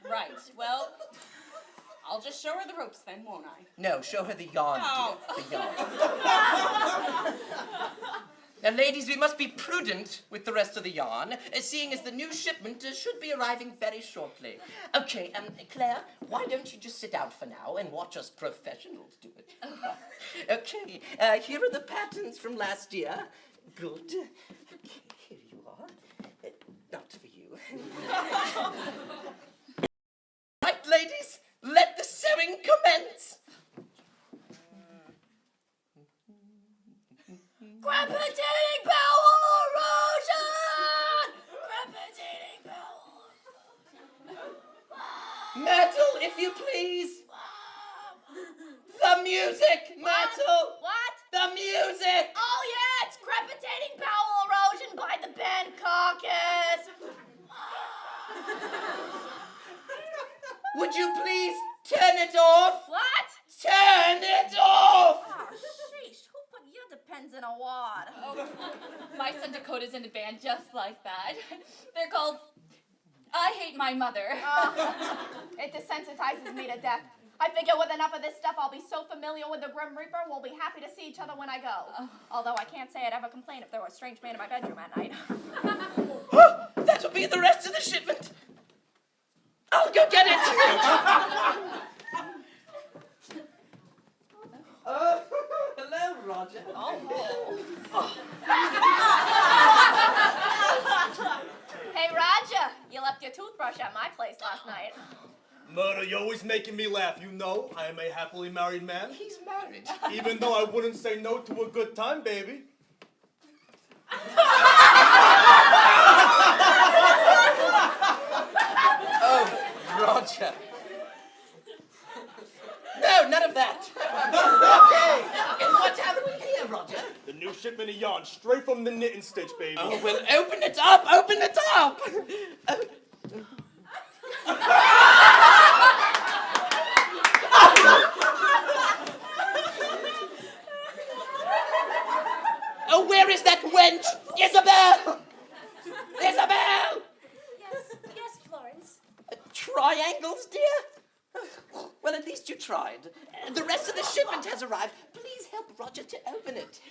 Right, well, I'll just show her the ropes then, won't I? No, show her the yarn, Oh. dear. The yarn. Now, ladies, we must be prudent with the rest of the yarn, seeing as the new shipment should be arriving very shortly. Okay, Claire, why don't you just sit down for now and watch us professionals do it? Okay, here are the patterns from last year. Good. Okay, here you are. Not for you. Right, ladies, let the sewing commence. Crepitating bowel erosion! Crepitating bowel erosion. Myrtle, if you please. The music, Myrtle. What? The music. Oh yeah, it's crepitating bowel erosion by the band Caucus. Would you please turn it off? What? Turn it off! Oh, sheesh, who put your depends in a wad? Oh, my son Dakota's in a band just like that. They're called I Hate My Mother. It desensitizes me to death. I figure with enough of this stuff, I'll be so familiar with the Grim Reaper, we'll be happy to see each other when I go. Although I can't say I'd ever complain if there were a strange man in my bedroom at night. That'll be the rest of the shipment. I'll go get it. Hello, Roger. Hey, Roger, you left your toothbrush at my place last night. Murder, you're always making me laugh. You know I am a happily married man. He's married. Even though I wouldn't say no to a good time, baby. Oh, Roger. No, none of that. Okay. What have we here, Roger? The new shipment of yarn, straight from the knit and stitch, baby. Oh, well, open it up, open it up. Oh, where is that wench? Isabel! Isabel! Yes, Florence. Triangles, dear? Well, at least you tried. The rest of the shipment has arrived. Please help Roger to open it.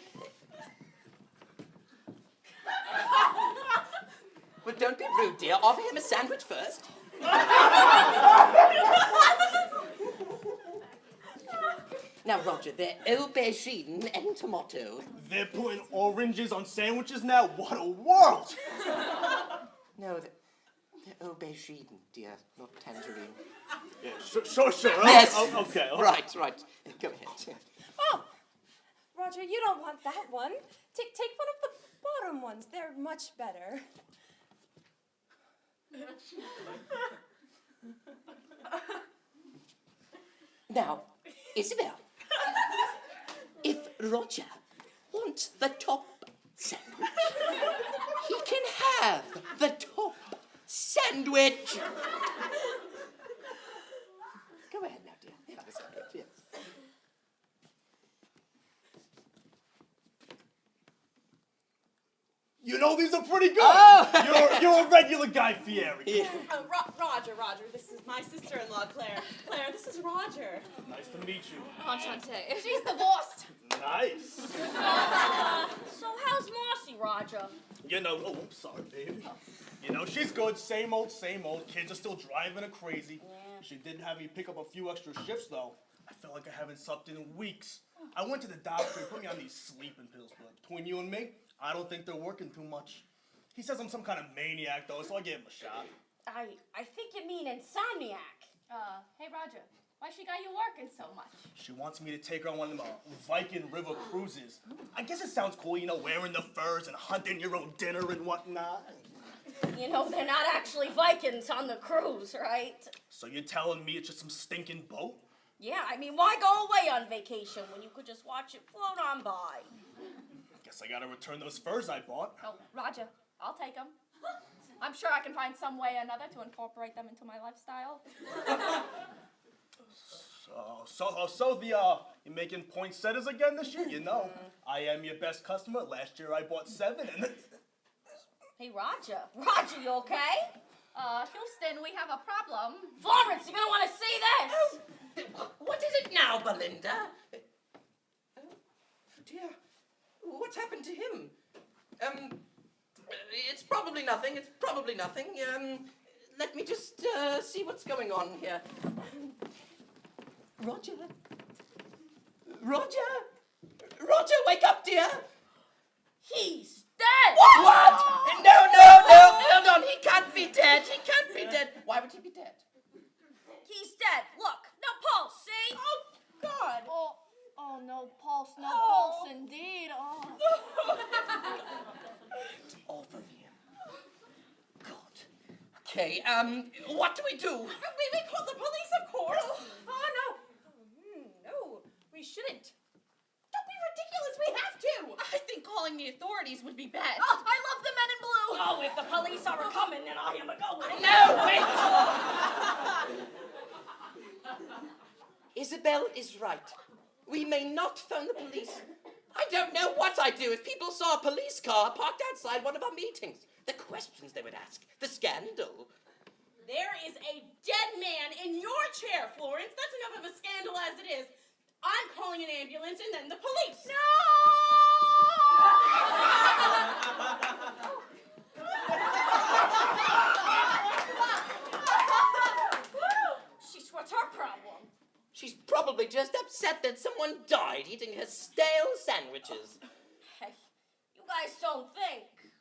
Well, don't be rude, dear. Offer him a sandwich first. Now, Roger, they're aubergine and tomato. They're putting oranges on sandwiches now? What a world! No, they're aubergine, dear, not tangerine. Yeah, sure. Yes. Oh, okay. Right. Go ahead. Oh, Roger, you don't want that one. Take one of the bottom ones. They're much better. Now, Isabel, if Roger wants the top sandwich, he can have the top sandwich. Go ahead now, dear. Have a sandwich, yes. You know, these are pretty good. Oh. You're a regular Guy Fieri. Roger, this is my sister-in-law, Claire. Claire, this is Roger. Nice to meet you. Enchanté. She's divorced. Nice. So how's Marcy, Roger? You know, oh, I'm sorry, baby. You know, she's good. Same old. Kids are still driving her crazy. She did have me pick up a few extra shifts, though. I felt like I haven't slept in weeks. I went to the doctor. He put me on these sleeping pills, but between you and me, I don't think they're working too much. He says I'm some kind of maniac, though, so I gave him a shot. I think you mean insomniac. Hey Roger, why she got you working so much? She wants me to take her on one of them Viking river cruises. I guess it sounds cool, wearing the furs and hunting your own dinner and whatnot. You know, they're not actually Vikings on the cruise, right? So you're telling me it's just some stinking boat? Yeah, I mean, why go away on vacation when you could just watch it float on by? Guess I gotta return those furs I bought. Oh, Roger, I'll take them. I'm sure I can find some way or another to incorporate them into my lifestyle. So you're making poinsettias again this year? I am your best customer. Last year I bought 7 and... Hey, Roger. Roger, you okay? Houston, we have a problem. Florence, you're gonna want to see this! What is it now, Belinda? Oh, dear. What's happened to him? It's probably nothing. Let me just see what's going on here. Roger? Roger, wake up, dear! He's dead! What? No, hold on. He can't be dead. Why would he be dead? He's dead. Look, no pulse, see? Oh, God. Oh, no pulse, pulse indeed. Oh. Off of him. God. Okay, what do we do? We call the police, of course. Oh, no. No, we shouldn't. Don't be ridiculous, we have to. I think calling the authorities would be best. Oh, I love the men in blue. Oh, if the police are coming, then I am a-going. No, wait! Isabel is right. We may not phone the police. I don't know what I'd do if people saw a police car parked outside one of our meetings. The questions they would ask. The scandal. There is a dead man in your chair, Florence. That's enough of a scandal as it is. I'm calling an ambulance and then the police. No! What's her problem? She's probably just upset that someone died eating her stale sandwiches. Hey, you guys don't think.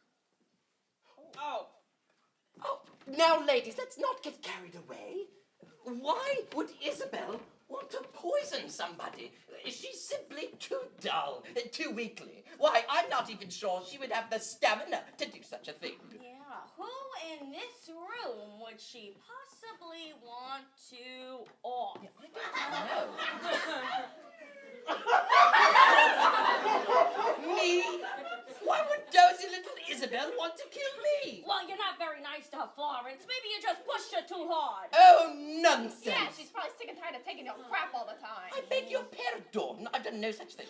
Oh. Now, ladies, let's not get carried away. Why would Isabel want to poison somebody? She's simply too dull, too weakly. Why, I'm not even sure she would have the stamina to do such a thing. Yeah, who in this room would she possibly want to off? Me? Why would dozy little Isabel want to kill me? Well, you're not very nice to her, Florence. Maybe you just pushed her too hard. Oh, nonsense. Yeah, she's probably sick and tired of taking your crap all the time. I beg your pardon. I've done no such thing.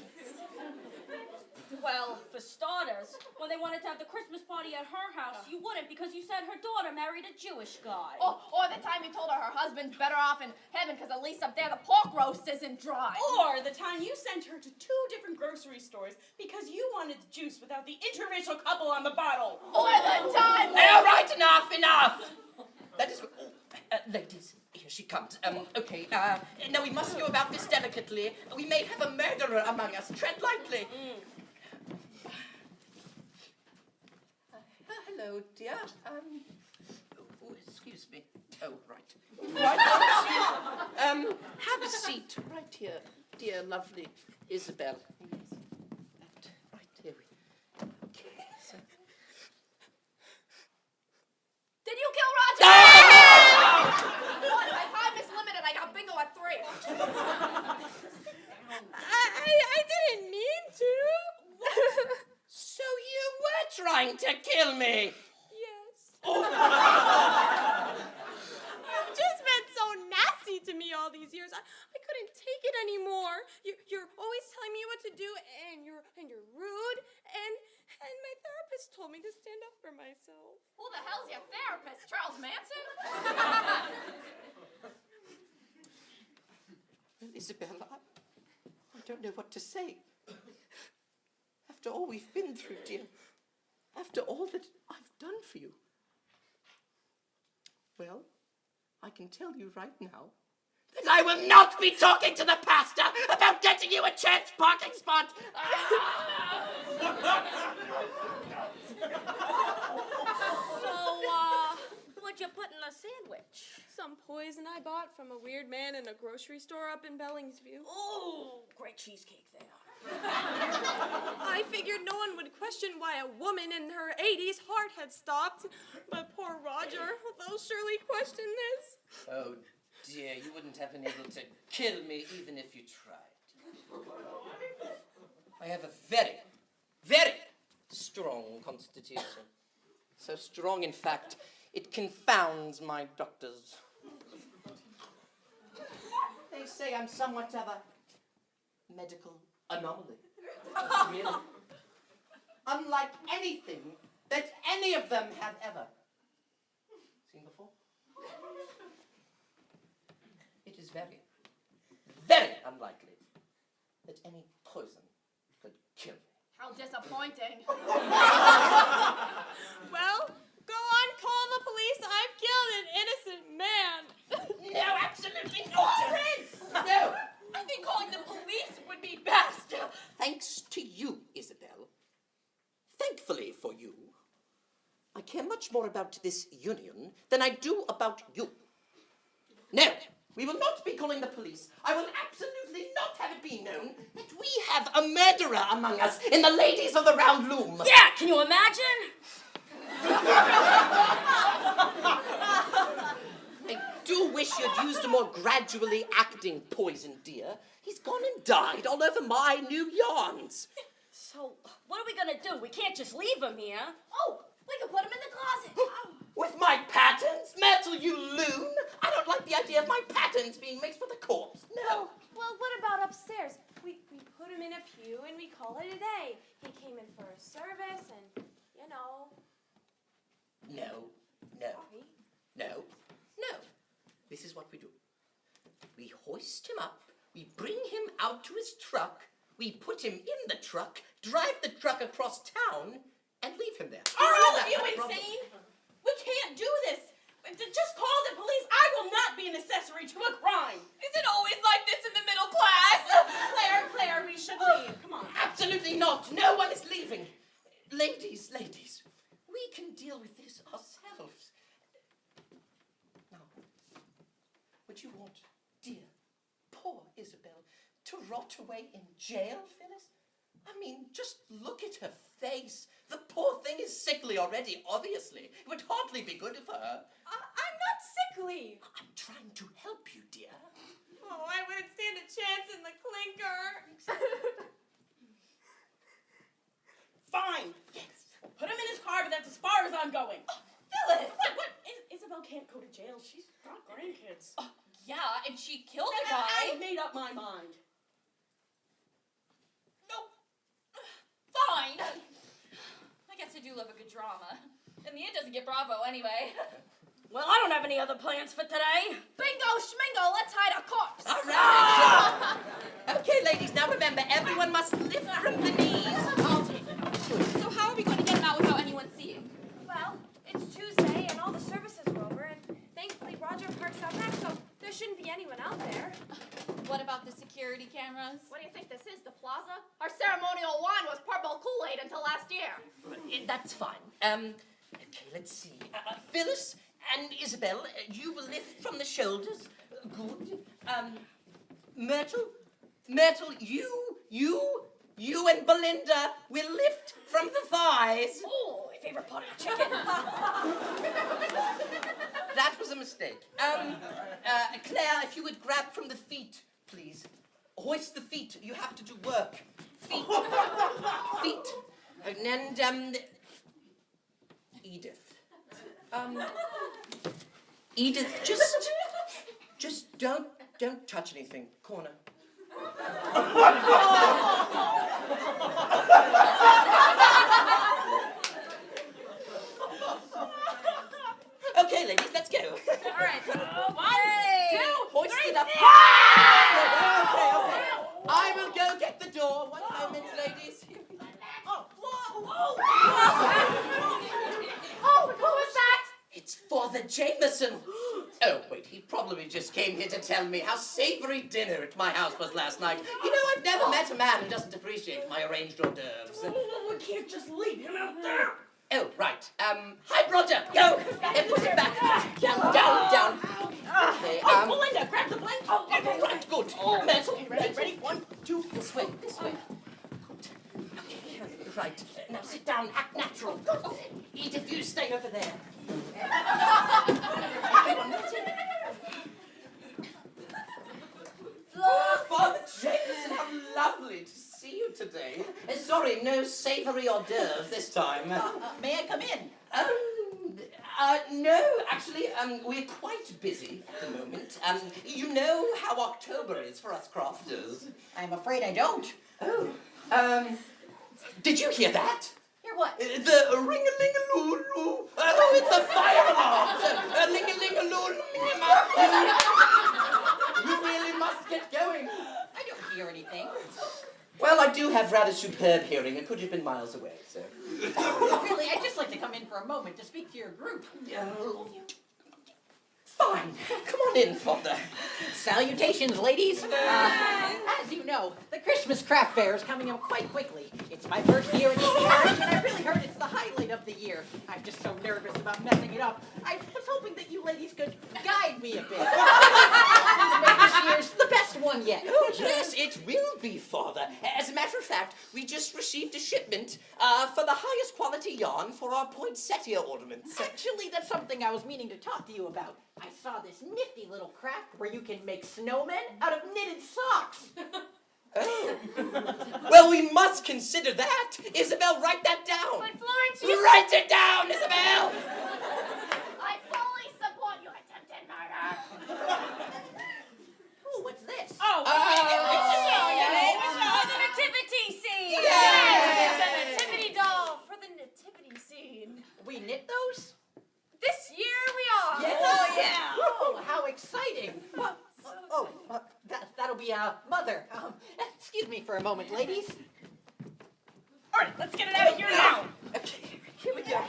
Well, for starters, when they wanted to have the Christmas party at her house, you wouldn't because you said her daughter married a Jewish guy. Or the time you told her husband's better off in heaven because at least up there the pork roast isn't dry. Or the time you sent her to 2 different grocery stores because you wanted the juice without the interracial couple on the bottle. Or the time... All right, enough. That is... ladies, here she comes. Okay, now we must go about this delicately. We may have a murderer among us. Tread lightly. Hello, dear. Excuse me. Oh, right. Why don't you, have a seat right here, dear, lovely Isabel. Right here. Okay, so... Did you kill Roger? My time is limited. I got bingo at 3. I didn't mean to. So you were trying to kill me? Yes. Oh. You've just been so nasty to me all these years. I couldn't take it anymore. You're always telling me what to do, and you're rude. And my therapist told me to stand up for myself. Who the hell's your therapist? Charles Manson? Well, Isabella, I don't know what to say. After all we've been through, dear. After all that I've done for you. Well, I can tell you right now that I will not be talking to the pastor about getting you a church parking spot. So, would you put in the sandwich? Some poison I bought from a weird man in a grocery store up in Bellingsview. Oh, great cheesecake there. I figured no one would question why a woman in her 80s heart had stopped. But poor Roger, they'll surely question this. Oh dear, you wouldn't have been able to kill me even if you tried. I have a very, very strong constitution. So strong, in fact, it confounds my doctors. They say I'm somewhat of a medical anomaly. Really. Unlike anything that any of them have ever seen before. It is very, very unlikely that any poison could kill me. How disappointing. Well, go on, call the police. I've killed an innocent man. No, absolutely not. Prince! No. I think calling the police would be best. Thanks to you, Isabel. Thankfully for you, I care much more about this union than I do about you. No, we will not be calling the police. I will absolutely not have it be known that we have a murderer among us in the ladies of the round loom. Yeah, can you imagine? I do wish you'd used a more gradually acting poison, dear. He's gone and died all over my new yarns. So, what are we gonna do? We can't just leave him here. Oh, we could put him in the closet. With my patterns? Myrtle, you loon! I don't like the idea of my patterns being mixed with a corpse. No. Well, what about upstairs? We put him in a pew and we call it a day. He came in for a service and, you know. No. This is what we do. We hoist him up, we bring him out to his truck, we put him in the truck, drive the truck across town, and leave him there. Are all Isn't of you that a problem? insane? We can't do this. Just call the police. I will not be an accessory to a crime. Is it always like this in the middle class? Claire, we should leave. Come on. Absolutely not. No one is leaving. Ladies, we can deal with this ourselves. Now, would you want dear, poor Isabel to rot away in jail, Phyllis? I mean, just look at her face. The poor thing is sickly already, obviously. It would hardly be good for her. I'm not sickly. I'm trying to help you, dear. Oh, I wouldn't stand a chance in the clinker. Fine. Yes. Put him in his car, but that's as far as I'm going. Phyllis! What? Isabel can't go to jail. She's got grandkids. Yeah, and she killed a And guy. I made up my mind. Fine. I guess I do love a good drama. And the end doesn't get Bravo anyway. Well, I don't have any other plans for today. Bingo, schmingo, let's hide a corpse. All right. Okay, ladies, now remember, everyone must lift from the knees. I'll take it. So how are we going to get him out without anyone seeing? Well, it's Tuesday and all the services are over, and thankfully Roger parks out back, so there shouldn't be anyone out there. What about the security cameras? What do you think this is, the plaza? Our ceremonial wine was purple Kool-Aid until last year. That's fine. Okay, let's see. Phyllis and Isabel, you will lift from the shoulders. Good. Myrtle, you and Belinda will lift from the thighs. Oh, my favorite part of the chicken. That was a mistake. Claire, if you would grab from the feet, please. Hoist the feet. You have to do work. Feet. And Edith, just don't touch anything. Corner. Okay, ladies, let's go. All right. 1, 2, Hoist 3. it up. Okay. I will go get the door. 1 moment, ladies. Oh, who was that? It's Father Jameson. Oh, wait, he probably just came here to tell me how savory dinner at my house was last night. You know, I've never met a man who doesn't appreciate my arranged hors d'oeuvres. We can't just leave him out there. Oh, right. Hi, Roger. Go. And put it back. Down. Okay, Belinda, grab the blanket. Oh, right, good. Myrtle, Ready? 1, 2, This way. Okay, right. Now sit down. Act natural. Edith, you stay over there. Father James, how lovely to see you today. Sorry, no savory hors d'oeuvres this time. May I come in? No, actually, we're quite busy at the moment. You know how October is for us crafters. I'm afraid I don't. Oh, did you hear that? Hear what? The ring-a-ling-a-loo-loo. Oh, it's the fire alarm. Ling-a-ling-a-loo-loo. You really must get going. I don't hear anything. Well, I do have rather superb hearing. It could have been miles away, so. Really, I'd just like to come in for a moment to speak to your group. Fine. Come on in, Father. Salutations, ladies. As you know, the Christmas craft fair is coming up quite quickly. It's my first year in the parish, and I really heard it's the highlight of the year. I'm just so nervous about messing it up. I was hoping that you ladies could guide me a bit. Make this year's the best one yet. Oh, yes, it will be, Father. As a matter of fact, we just received a shipment for the highest quality yarn for our poinsettia ornaments. Actually, that's something I was meaning to talk to you about. I saw this nifty little craft where you can make snowmen out of knitted socks. Oh. Well, we must consider that. Isabel, write that down. But Florence, you... Write it down, Isabel! I fully support your attempted murder. Ooh, what's this? Oh, the nativity scene. Yes. It's a nativity doll for the nativity scene. We knit those? This year we are. Yes. Oh, yeah. Oh, how exciting. That'll be Mother. Excuse me for a moment, ladies. All right, let's get it out of here now. Okay, here we go.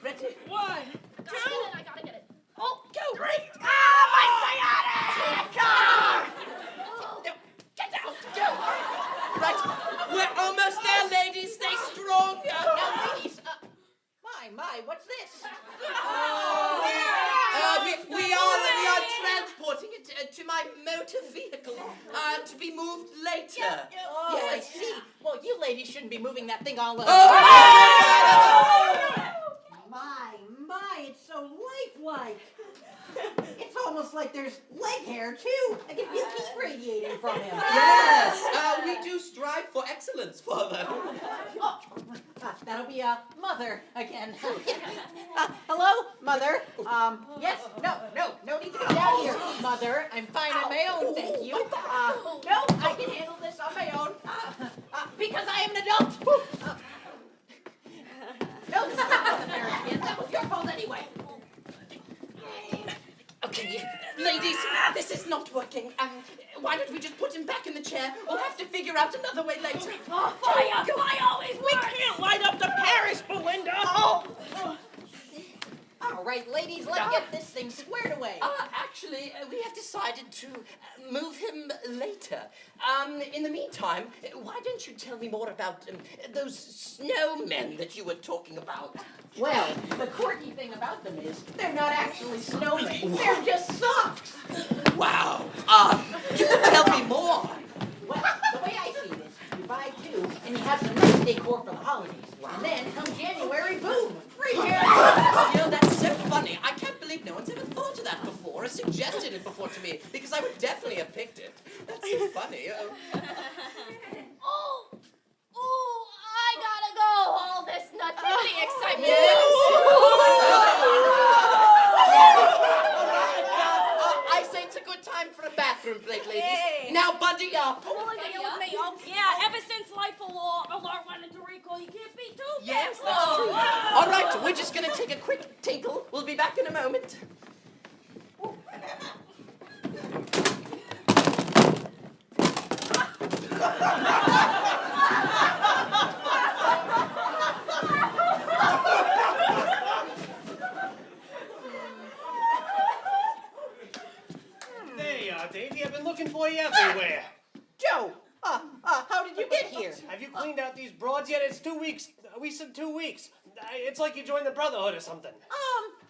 Ready? 1, 2. I gotta get it. Oh, go. 3. Ah, my sciatic! Get out. Go. Right, we're almost there, ladies. Stay strong. Now, ladies, my, what's this? We are transporting it to my motor vehicle to be moved later. Oh, I see. Well, you ladies shouldn't be moving that thing all over. My, it's so lifelike. It's almost like there's leg hair, too. I can feel heat radiating from him. Yes, we do strive for excellence, Father. That'll be Mother again. Hello, Mother. Yes, no need to come down here, Mother. I'm fine on my own, thank you. No, I can handle this on my own. Because I am an adult. No, this is not the parents' kid. That was your fault anyway. Okay, ladies, this is not working. Why don't we just put him back in the chair? We'll have to figure out another way later. Oh, fire always works. We can't light up the parish, Belinda. Oh. All right, ladies, let's get this thing squared away. Actually, we have decided to move him later. In the meantime, why don't you tell me more about those snowmen that you were talking about? Well, the quirky thing about them is they're not actually snowmen. They're just socks. Wow. Tell me more. Well, the way I see this, you buy two, and you have some nice decor for the holidays. And then, come January, boom, free hair. You know, that's so funny. I can't believe no one's ever thought of that before or suggested it before to me, because I would definitely have picked it. That's so funny. Oh, I gotta go. All this nativity excitement. I say it's a good time for a bathroom break, ladies. Now, buddy up. Yeah, ever since Life Alert went into recall, you can't be too bad. Yes, that's true. All right, we're just going to take a quick tinkle. We'll be back in a moment. There you are, Davy. I've been looking for you everywhere. Joe, how did you get here? Have you cleaned out these broads yet? It's 2 weeks. We said 2 weeks. It's like you joined the Brotherhood or something.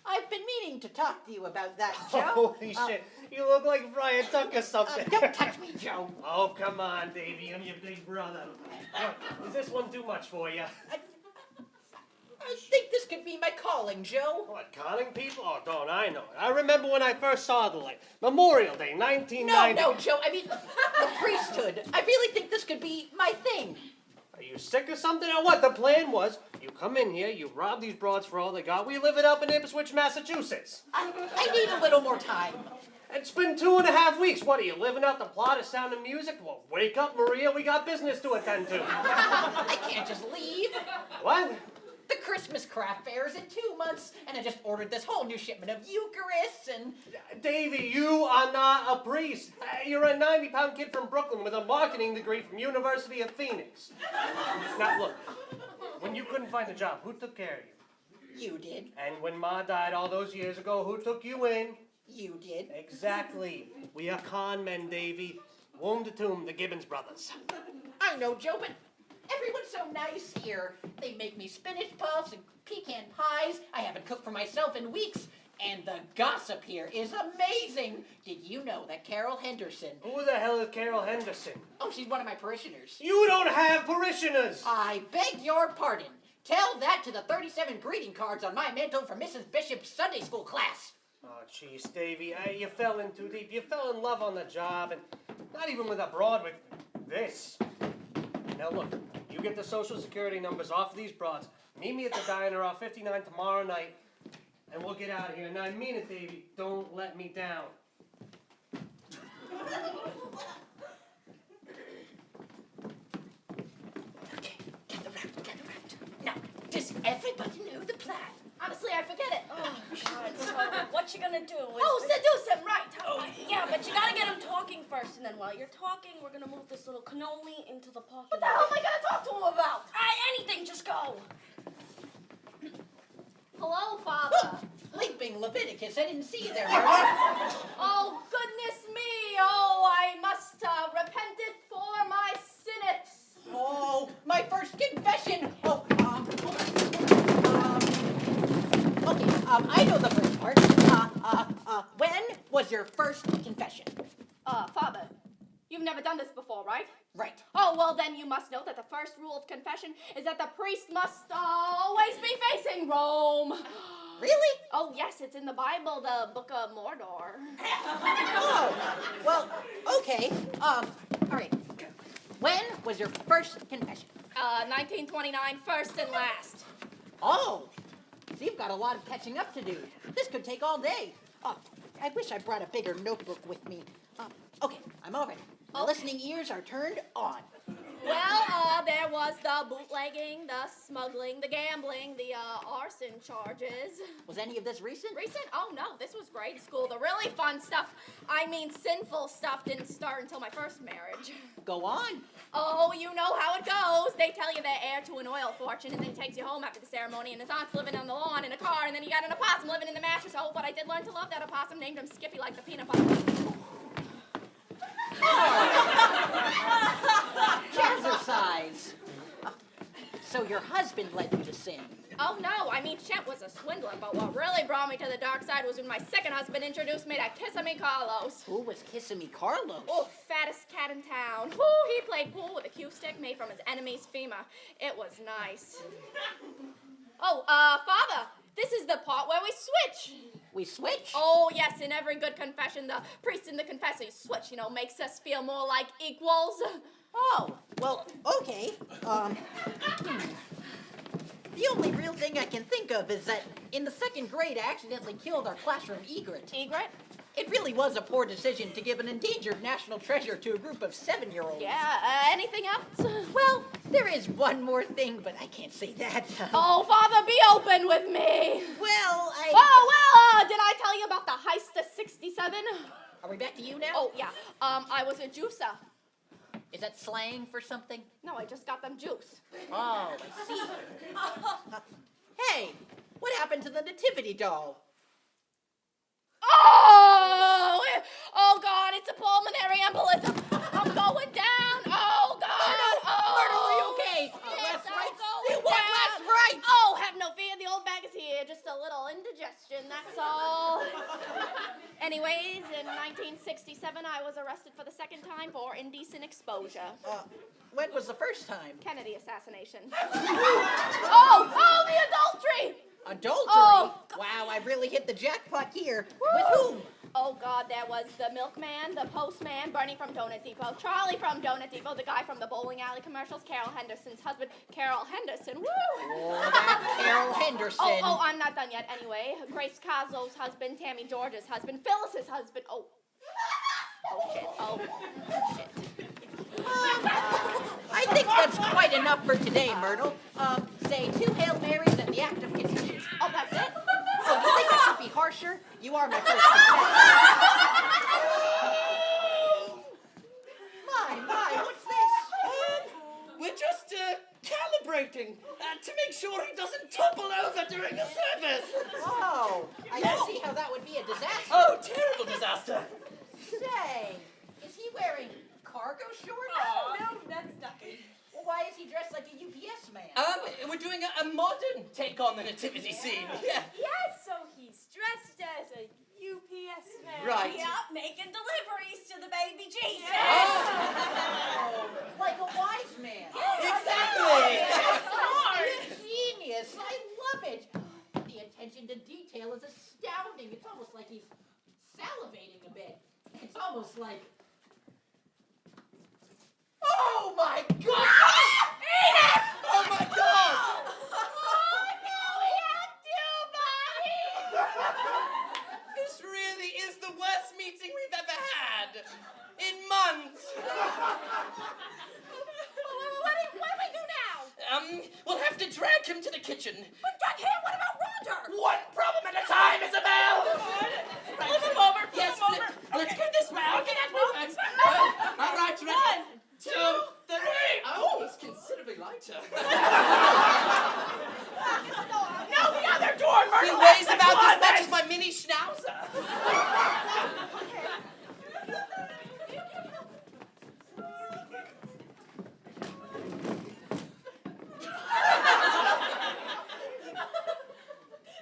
I've been meaning to talk to you about that, Joe. Holy shit, you look like Brian Tuck or something. Don't touch me, Joe. Oh, come on, Davey, I'm your big brother. What, is this one too much for you? I think this could be my calling, Joe. What, calling people? Oh, don't I know it. I remember when I first saw the light. Memorial Day, 1990. No, Joe, I mean, the priesthood. I really think this could be my thing. Are you sick or something? Or what? The plan was, you come in here, you rob these broads for all they got, we live it up in Ipswich, Massachusetts. I need a little more time. It's been 2.5 weeks. What, are you living out the plot of Sound of Music? Well, wake up, Maria, we got business to attend to. I can't just leave. What? The Christmas craft fair is in 2 months, and I just ordered this whole new shipment of Eucharists and... Davey, you are not a priest. You're a 90-pound kid from Brooklyn with a marketing degree from University of Phoenix. Now, look, when you couldn't find a job, who took care of you? You did. And when Ma died all those years ago, who took you in? You did. Exactly. We are con men, Davey. Womb to tomb, the Gibbons brothers. I know, Joe, but everyone's so nice here. They make me spinach puffs and pecan pies. I haven't cooked for myself in weeks. And the gossip here is amazing. Did you know that Carol Henderson... Who the hell is Carol Henderson? Oh, she's one of my parishioners. You don't have parishioners! I beg your pardon. Tell that to the 37 greeting cards on my mantle from Mrs. Bishop's Sunday school class. Oh, jeez, Davey, you fell in too deep. You fell in love on the job, and not even with a broad, with this. Now look, you get the social security numbers off these broads. Meet me at the diner off 59 tomorrow night, and we'll get out of here. And I mean it, Davey. Don't let me down. Okay, gather round. Now, does everybody know the plan? Honestly, I forget it. Oh, God, so what you gonna do is... Oh, seduce him, right. Oh, yeah, but you gotta get him talking first, and then while you're talking, we're gonna move this little cannoli into the pocket. What the hell am I gonna talk to him about? Anything, just go. Hello, Father. Leaping Leviticus, I didn't see you there. Oh, goodness me. Oh, I must repent it for my sinnets. Oh, my first confession. Okay, I know the first part. When was your first confession? Father, you've never done this before, right? Right. Oh, well, then you must know that the first rule of confession is that the priest must always be facing Rome. Really? Oh, yes, it's in the Bible, the Book of Mordor. Oh, well, okay. All right. When was your first confession? 1929, first and last. Oh, so you've got a lot of catching up to do. This could take all day. Oh, I wish I brought a bigger notebook with me. Okay, I'm all ready. My listening ears are turned on. Well, there was the bootlegging, the smuggling, the gambling, the arson charges. Was any of this recent? Recent? Oh, no, this was grade school. The really fun stuff, I mean sinful stuff, didn't start until my first marriage. Go on. Oh, you know how it goes. They tell you they're heir to an oil fortune, and then he takes you home after the ceremony, and his aunt's living on the lawn in a car, and then you got an opossum living in the mattress. Oh, but I did learn to love that opossum, named him Skippy like the peanut butter. Jazzercise. So your husband led you to sin. Oh, no, I mean, Chet was a swindler, but what really brought me to the dark side was when my second husband introduced me to Kissimmee Carlos. Who was Kissimmee Carlos? Oh, fattest cat in town. Woo, he played pool with a cue stick made from his enemy's femur. It was nice. Oh, Father, this is the part where we switch. We switch? Oh, yes, in every good confession, the priest and the confessor switch, you know, makes us feel more like equals. Oh, well, okay. The only real thing I can think of is that in the second grade, I accidentally killed our classroom egret. Egret? It really was a poor decision to give an endangered national treasure to a group of 7-year-olds. Yeah, anything else? Well, there is one more thing, but I can't say that. Oh, Father, be open with me. Well, did I tell you about the heist of 67? Are we back to you now? Oh, yeah. I was a juicer. Is that slang for something? No, I just got them juice. Oh, I see. Hey, what happened to the nativity doll? Oh, God, it's a pulmonary embolism. I'm going down. Oh, God. Myrtle, are you okay? Yes, left, I'm right. going You walk down. left, right. Oh, have no fear. and that's all. Anyways, in 1967, I was arrested for the second time for indecent exposure. When was the first time? Kennedy assassination. Oh, the adultery! Adultery? Oh, wow, I've really hit the jackpot here. With whom? Oh, God, there was the milkman, the postman, Bernie from Donut Depot, Charlie from Donut Depot, the guy from the bowling alley commercials, Carol Henderson's husband, Carol Henderson, woo! Oh, that Carol Henderson. Oh, I'm not done yet. Anyway, Grace Coslo's husband, Tammy George's husband, Phyllis's husband, oh, shit. I think that's quite enough for today, Myrtle. Say 2 Hail Marys and the act of contingent. Oh, that's it? Oh, you think I should be harsher? You are my first contestant. My, what's this? We're just calibrating to make sure he doesn't topple over during the service. Oh, I can see how that would be a disaster. Oh, terrible disaster. Say, is he wearing cargo shorts? Oh, no, that's nothing. Well, why is he dressed like a UPS man? We're doing a modern take on the nativity scene. Yeah. Yes, so he's dressed as a UPS man. Right. Yep, making deliveries to the baby Jesus. Oh, like a wise man. Exactly. Genius. I love it. The attention to detail is astounding. It's almost like he's salivating a bit. It's almost like... Oh my God! Oh my God! Oh no, we have 2 bodies! This really is the worst meeting we've ever had. In months. What do we do now? We'll have to drag him to the kitchen. But drag him? What about Roger? One problem at a time, Isabel! Flip him over, Yes, flip him over. let's get this round. Okay, All right, ready? 1, 2, 3. Oh, he's considerably lighter. No, the other door, Myrtle. He weighs about as much as my mini schnauzer.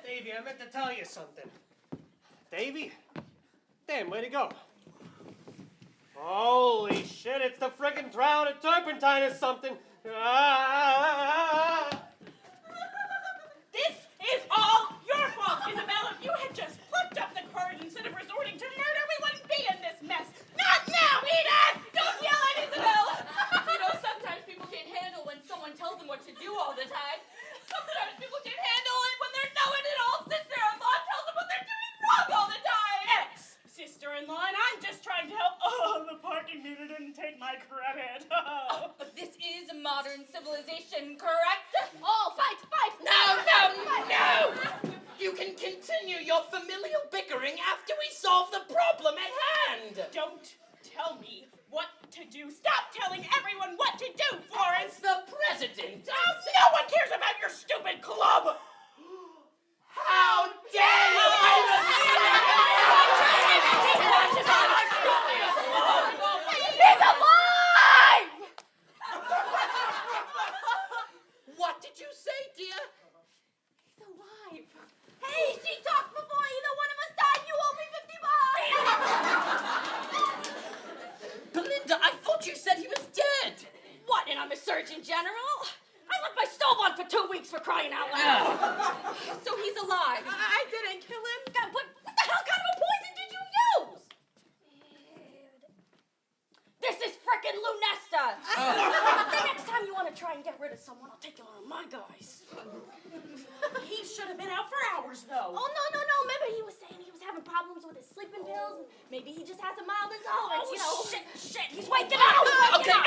Davey, I meant to tell you something. Davey? Damn, where'd he go? Holy shit, it's the friggin' drown at Turpentine or something. This is all your fault, Isabel. If you had just plucked up the card instead of resorting to murder, we wouldn't be in this mess. Not now, Edith! Don't yell at Isabel! You know, sometimes people can't handle when someone tells them what to do all the time. Sometimes people can't handle it when their know-it-all sister-in-law tells them what they're doing wrong all the time. Ex-sister-in-law, and I'm just trying to help. Oh, the parking meter didn't take my credit. Oh, but this is modern civilization, correct? Oh, fight! No! You can continue your familial bickering after we solve the problem at hand. Don't tell me what to do. Stop telling everyone what to do, Florence. The president. No one cares about your stupid club. How dare you! He's alive! What did you say, dear? He's alive. Hey, she talked before either one of us died. You owe me $50. Belinda, I thought you said he was dead. What, and I'm a surgeon general? I left my stove on for 2 weeks for crying out loud. So he's alive. I didn't kill him. God, what the hell kind of a poison did you use? This is frickin' Lunesta. The next time you want to try and get rid of someone, I'll take you on my guys. He should have been out for hours, though. Oh, no. Remember he was saying he was having problems with his sleeping pills. Maybe he just has a mild intolerance, Oh, you know. shit, he's waking up. Okay,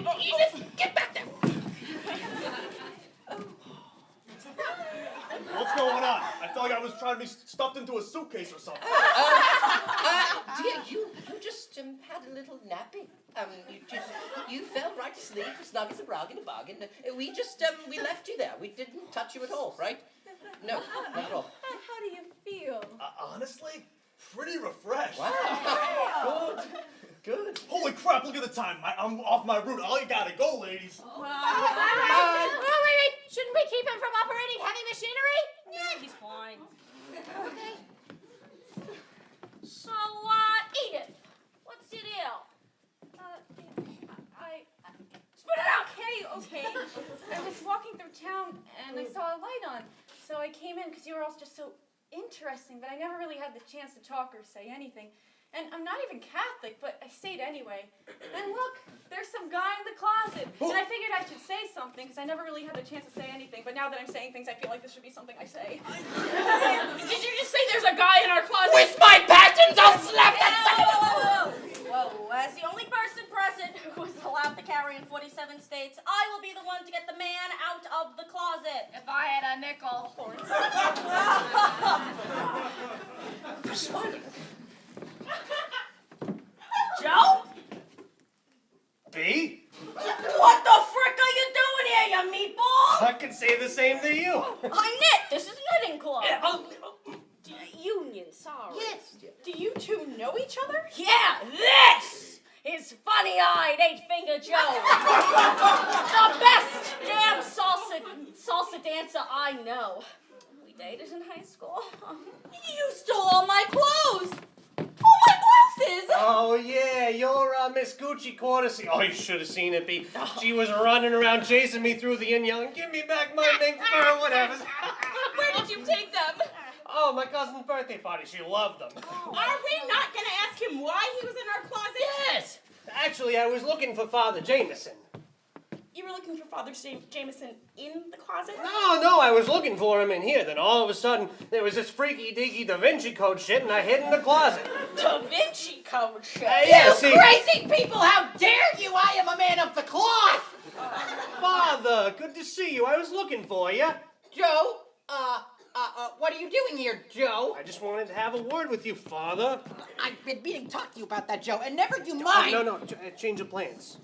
no, Edith, get back there. What's going on? I felt like I was trying to be stuffed into a suitcase or something. Dear, you just had a little nappy. You fell right asleep, snug as a frog in a bargain. We just, we left you there. We didn't touch you at all, right? No, not at all. How do you feel? Honestly, pretty refreshed. Wow. Good. Holy crap, look at the time. I'm off my route. I gotta go, ladies. Wait. Shouldn't we keep him from operating heavy machinery? Yeah, he's fine. just so interesting, but I never really had the chance to talk or say anything. And I'm not even Catholic, but I stayed anyway. And look, there's some guy in the closet. And I figured I should say something, because I never really had the chance to say anything. But now that I'm saying things, I feel like this should be something I say. Did you just say there's a guy in our closet? With my patents, I'll slap that son of a... Whoa, as the only person present who is allowed to carry in 47 states, I will be the one to get the man out of the closet. If I had a nickel. Persuaded. Joe? B? What the frick are you doing here, you meatball? I could say the same to you. I knit. This is knitting club. Union, sorry. Yes. Do you two know each other? Yeah, this is funny-eyed eight-finger Joe. The best damn salsa dancer I know. We dated in high school. You stole all my clothes. All my blouses. Oh, yeah, you're Miss Gucci Courtesy. Oh, you should have seen it, B. She was running around chasing me through the inn yelling, give me back my mink fur, whatever. Where did you take them? Oh, my cousin's birthday party. She loved them. Are we not going to ask him why he was in our closet? Yes. Actually, I was looking for Father Jameson. You were looking for Father Jameson in the closet? No, I was looking for him in here. Then all of a sudden, there was this freaky-deaky Da Vinci Code shit, and I hid in the closet. Da Vinci Code shit? Yeah, You see... crazy people, how dare you! I am a man of the cloth! Father, good to see you. I was looking for you. Joe, what are you doing here, Joe? I just wanted to have a word with you, Father. I've been meaning to talk to you about that, Joe, and never you mind. No, change of plans.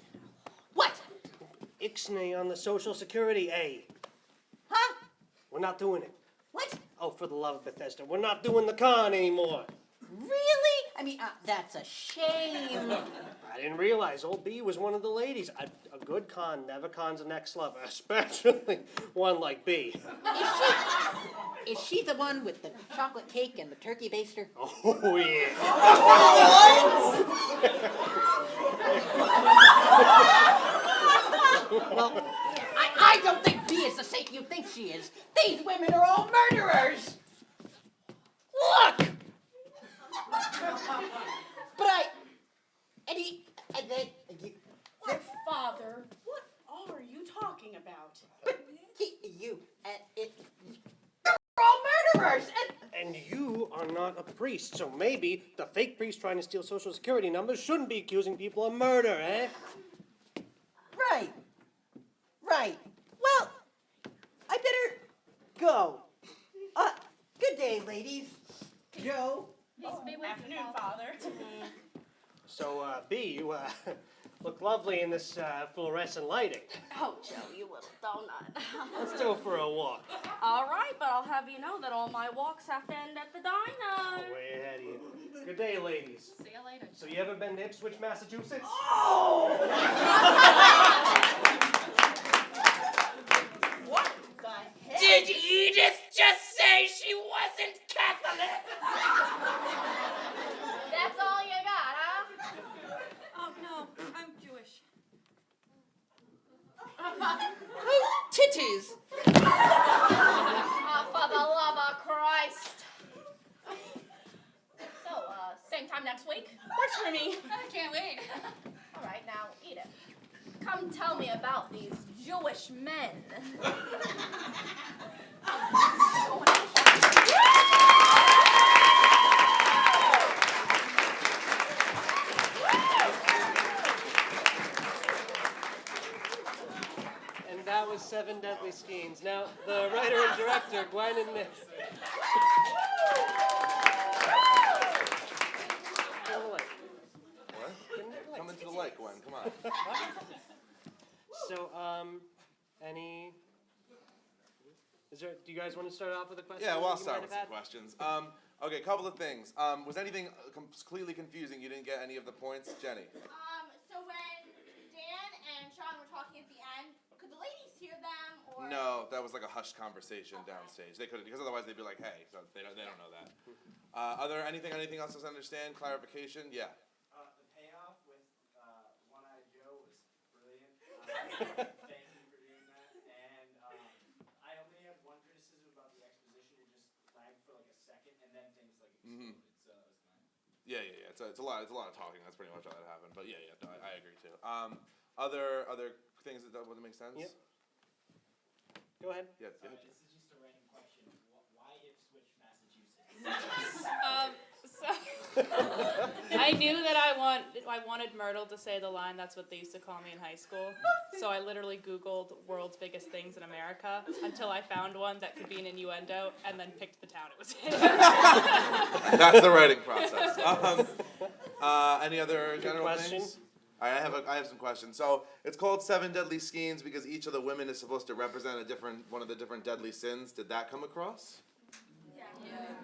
What? Ixnay on the Social Security, A. Huh? We're not doing it. What? Oh, for the love of Bethesda, we're not doing the con anymore. Really? I mean, that's a shame. I didn't realize old B was one of the ladies. A good con never cons the next lover, especially one like B. Is she the one with the chocolate cake and the turkey baster? Oh, yeah. Well, I don't think B is the saint you think she is. These women are all murderers. Look! But Father, what are you talking about? They're all murderers! And you are not a priest, so maybe the fake priest trying to steal Social Security numbers shouldn't be accusing people of murder, eh? Right. Well, I better go. Good day, ladies. Joe. Afternoon, Father. So, B, you look lovely in this fluorescent lighting. Oh, Joe, you little donut. Let's go for a walk. All right, but I'll have you know that all my walks have to end at the diner. Way ahead of you. Good day, ladies. See you later. So you ever been to Ipswich, Massachusetts? What the heck? Did Edith just say she wasn't Catholic? That's all you got, huh? Oh, no, I'm Jewish. Oh, titties. Oh, for the love of Christ. So, same time next week? Works for me. I can't wait. All right, now, Edith, come tell me about these Jewish men. And that was 7 Deadly Schemes. Now, the writer and director, Gwen and Nick. What? Come into the light, Gwen. Come on. So, do you guys want to start off with a question? Yeah, well, I'll you start might with have some had? questions. Okay, a couple of things. Was anything completely confusing? You didn't get any of the points? Jenny? So when Dan and Sean were talking at the end, could the ladies hear them, or? No, that was like a hushed conversation downstage. They couldn't, because otherwise they'd be like, hey, so they don't know that. Are there anything else to understand? Clarification? Yeah. The payoff with One-Eyed Joe was brilliant. Thank you for doing that. And I only have one criticism about the exposition. It just lagged Yeah. It's a lot of talking. That's pretty much how that happened. But yeah. No, I agree too. Other things that wouldn't make sense. Yep. Go ahead. Yeah. This is just a random question. Why Ipswich, Massachusetts? So I knew that I wanted Myrtle to say the line, "That's what they used to call me in high school." So I literally Googled world's biggest things in America until I found one that could be an innuendo, and then picked the town it was in. That's the writing process. Any other general question. things? All right, I have some questions. So it's called 7 Deadly Skeins because each of the women is supposed to represent one of the different deadly sins. Did that come across?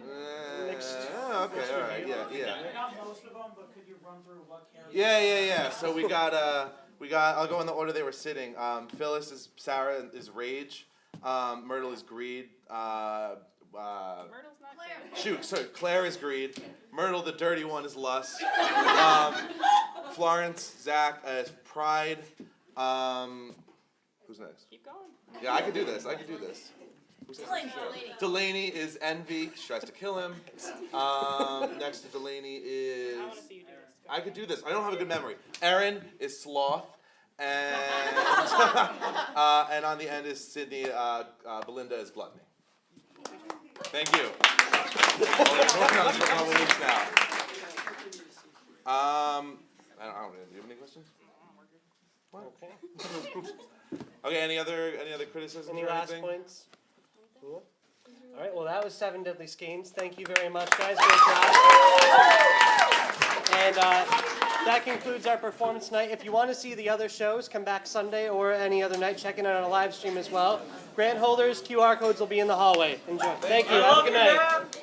Okay, all right, yeah. Not most of them, but could you run through what characters? Yeah. So we got. I'll go in the order they were sitting. Phyllis is Sarah is rage. Myrtle is greed. Myrtle's not Claire. Sorry, Claire is greed. Myrtle, the dirty one, is lust. Florence, Zach is pride. Who's next? Keep going. Yeah, I could do this. Delaney is envy. She tries to kill him. Next to Delaney is. I want to see you do this. I could do this. I don't have a good memory. Erin is sloth, and and on the end is Sydney. Belinda is gluttony. Thank you. Well, they're working on this for a couple weeks now. I don't know. Do you have any questions? What? Okay. Okay. Any other criticisms? Any or last anything? points? Cool. All right. Well, that was 7 Deadly Skeins. Thank you very much, guys. Great job. And that concludes our performance tonight. If you want to see the other shows, come back Sunday or any other night. Check it out on a live stream as well. Grant holders, QR codes will be in the hallway. Enjoy. Thank you. Have a good night.